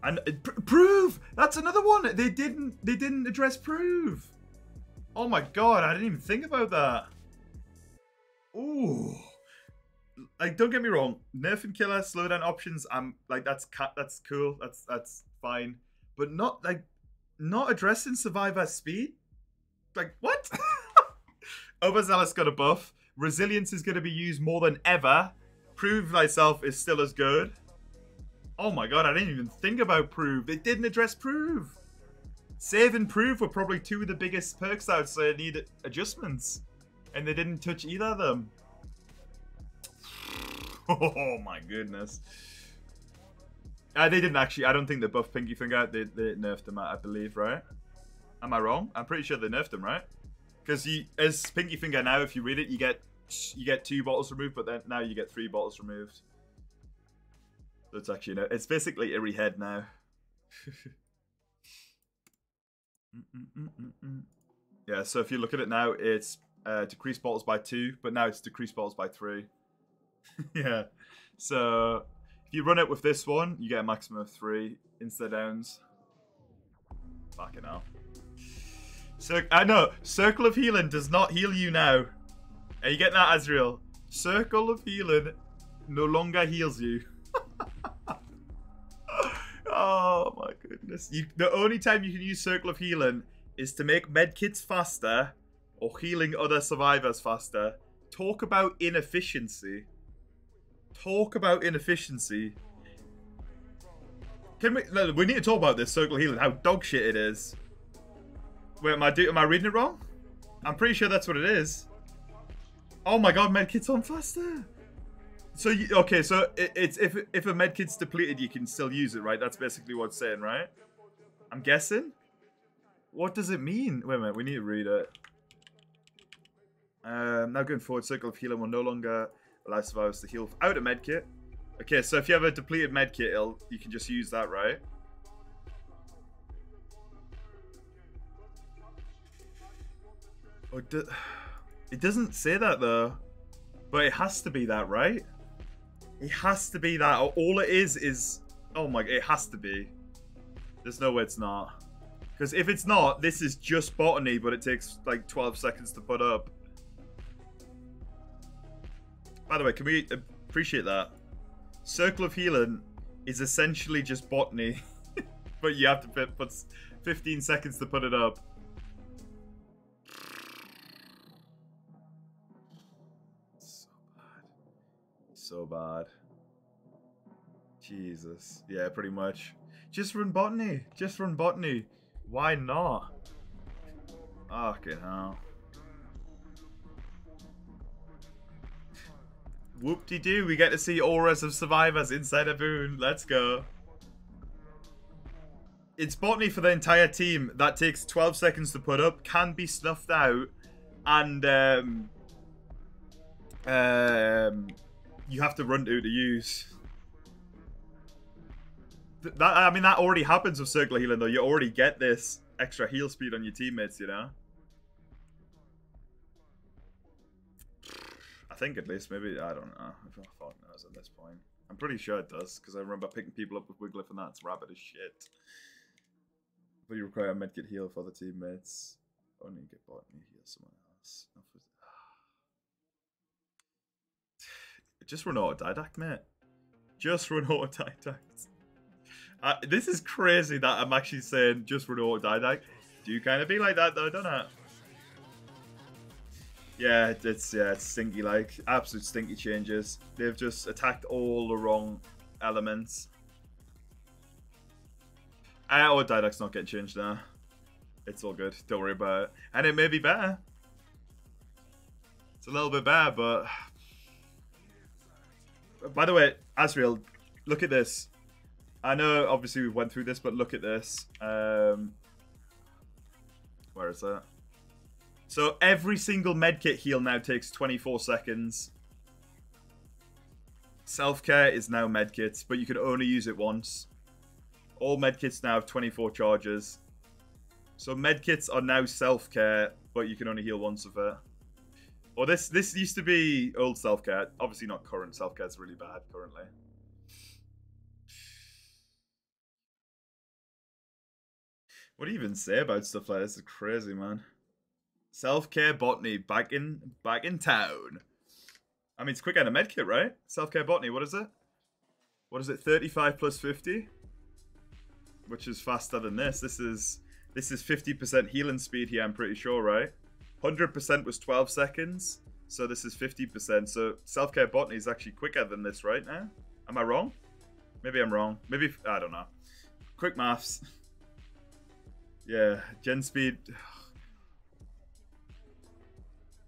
S1: And Prove! That's another one! They didn't address Prove! Oh my god, I didn't even think about that. Ooh. Like, don't get me wrong, nerf and killer slowdown options, I'm like, that's cool, that's fine. But not addressing Survivor speed? Like, what? Overzealous got a buff. Resilience is going to be used more than ever. Prove Thyself is still as good. Oh my god, I didn't even think about Prove. They didn't address Prove. Save and Prove were probably 2 of the biggest perks out, so they need adjustments. And they didn't touch either of them. Oh my goodness. They didn't actually. I don't think they buffed Pinky Finger. They nerfed him, I believe, right? Am I wrong? I'm pretty sure they nerfed him, right? Because as Pinky Finger now, if you read it, you get 2 bottles removed, but then now you get 3 bottles removed. So it's actually it's basically every head now. Yeah. So if you look at it now, it's decreased bottles by 2, but now it's decreased bottles by 3. Yeah. So if you run it with this one, you get a maximum of 3 insta downs. Fucking hell. So I know Circle of Healing does not heal you now. Are you getting that, Azrael? Circle of Healing no longer heals you. Oh my goodness. The only time you can use Circle of Healing is to make medkits faster or healing other survivors faster. Talk about inefficiency. Talk about inefficiency. We need to talk about this Circle of Healing, how dog shit it is. Wait, am I reading it wrong? I'm pretty sure that's what it is. Oh my god, medkit's on faster. So okay, so it's if a medkit's depleted, you can still use it, right? That's basically what it's saying, right? I'm guessing. What does it mean? Wait a minute, we need to read it. Now going forward, circle of healing will no longer allow survivors to heal out a medkit. Okay, so if you have a depleted medkit, you can just use that, right? Oh, it doesn't say that though, but it has to be that, right? It has to be that. All it is oh my, it has to be. There's no way it's not. Because if it's not, this is just botany, but it takes like 12 seconds to put up. By the way, can we appreciate that? Circle of Healing is essentially just botany, but you have to put 15 seconds to put it up. So bad. Jesus. Yeah, pretty much. Just run botany. Just run botany. Why not? Fucking hell. Whoop-de-doo. We get to see auras of survivors inside a boon. Let's go. It's botany for the entire team. That takes 12 seconds to put up. Can be snuffed out. And, you have to run to use. I mean, that already happens with Circle of Healing, though. You already get this extra heal speed on your teammates, you know? I think at least, maybe, I don't know. If I fuck knows at this point. I'm pretty sure it does, because I remember picking people up with Wigglyf and that's rabid as shit. But you require a medkit heal for the teammates. Only get botany heal someone else. Just run autodidact, mate. Just run autodidact. This is crazy that I'm actually saying just run autodidact. Do you kind of be like that though, don't it? Yeah, it's stinky, like absolute stinky changes. They've just attacked all the wrong elements. Autodidact's not getting changed now. It's all good. Don't worry about it. And it may be better. It's a little bit better, but. By the way, Asriel, look at this. I know, obviously, we went through this, but look at this. Where is that? So, every single medkit heal now takes 24 seconds. Self-care is now medkits, but you can only use it once. All medkits now have 24 charges. So, medkits are now self-care, but you can only heal once of it. Or this used to be old self-care. Obviously not current. Self-care is really bad currently. What do you even say about stuff like this? It's crazy, man. Self-care botany back in town. I mean, it's quick and a medkit, right? Self-care botany. What is it? What is it? 35 plus 50, which is faster than this. This is 50% healing speed here. I'm pretty sure, right? 100% was 12 seconds, so this is 50%. So self-care botany is actually quicker than this right now. Am I wrong? Maybe I'm wrong. Maybe, I don't know. Quick maths. Yeah, gen speed.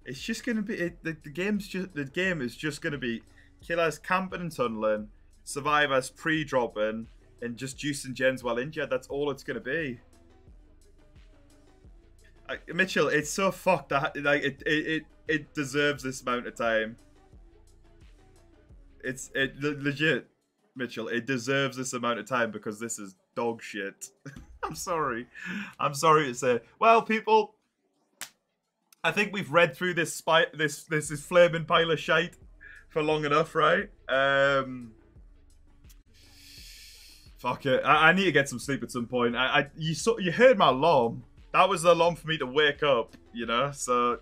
S1: It's just gonna be the game is just gonna be killers camping and tunneling, survivors pre-dropping, and just juicing gens while injured. That's all it's gonna be. Mitchell, it's so fucked that like it deserves this amount of time. It's legit, Mitchell. It deserves this amount of time because this is dog shit. I'm sorry to say. Well, people, I think we've read through this this flaming pile of shite for long enough, right? Fuck it. I need to get some sleep at some point. You heard my alarm. That was the alarm for me to wake up, you know? So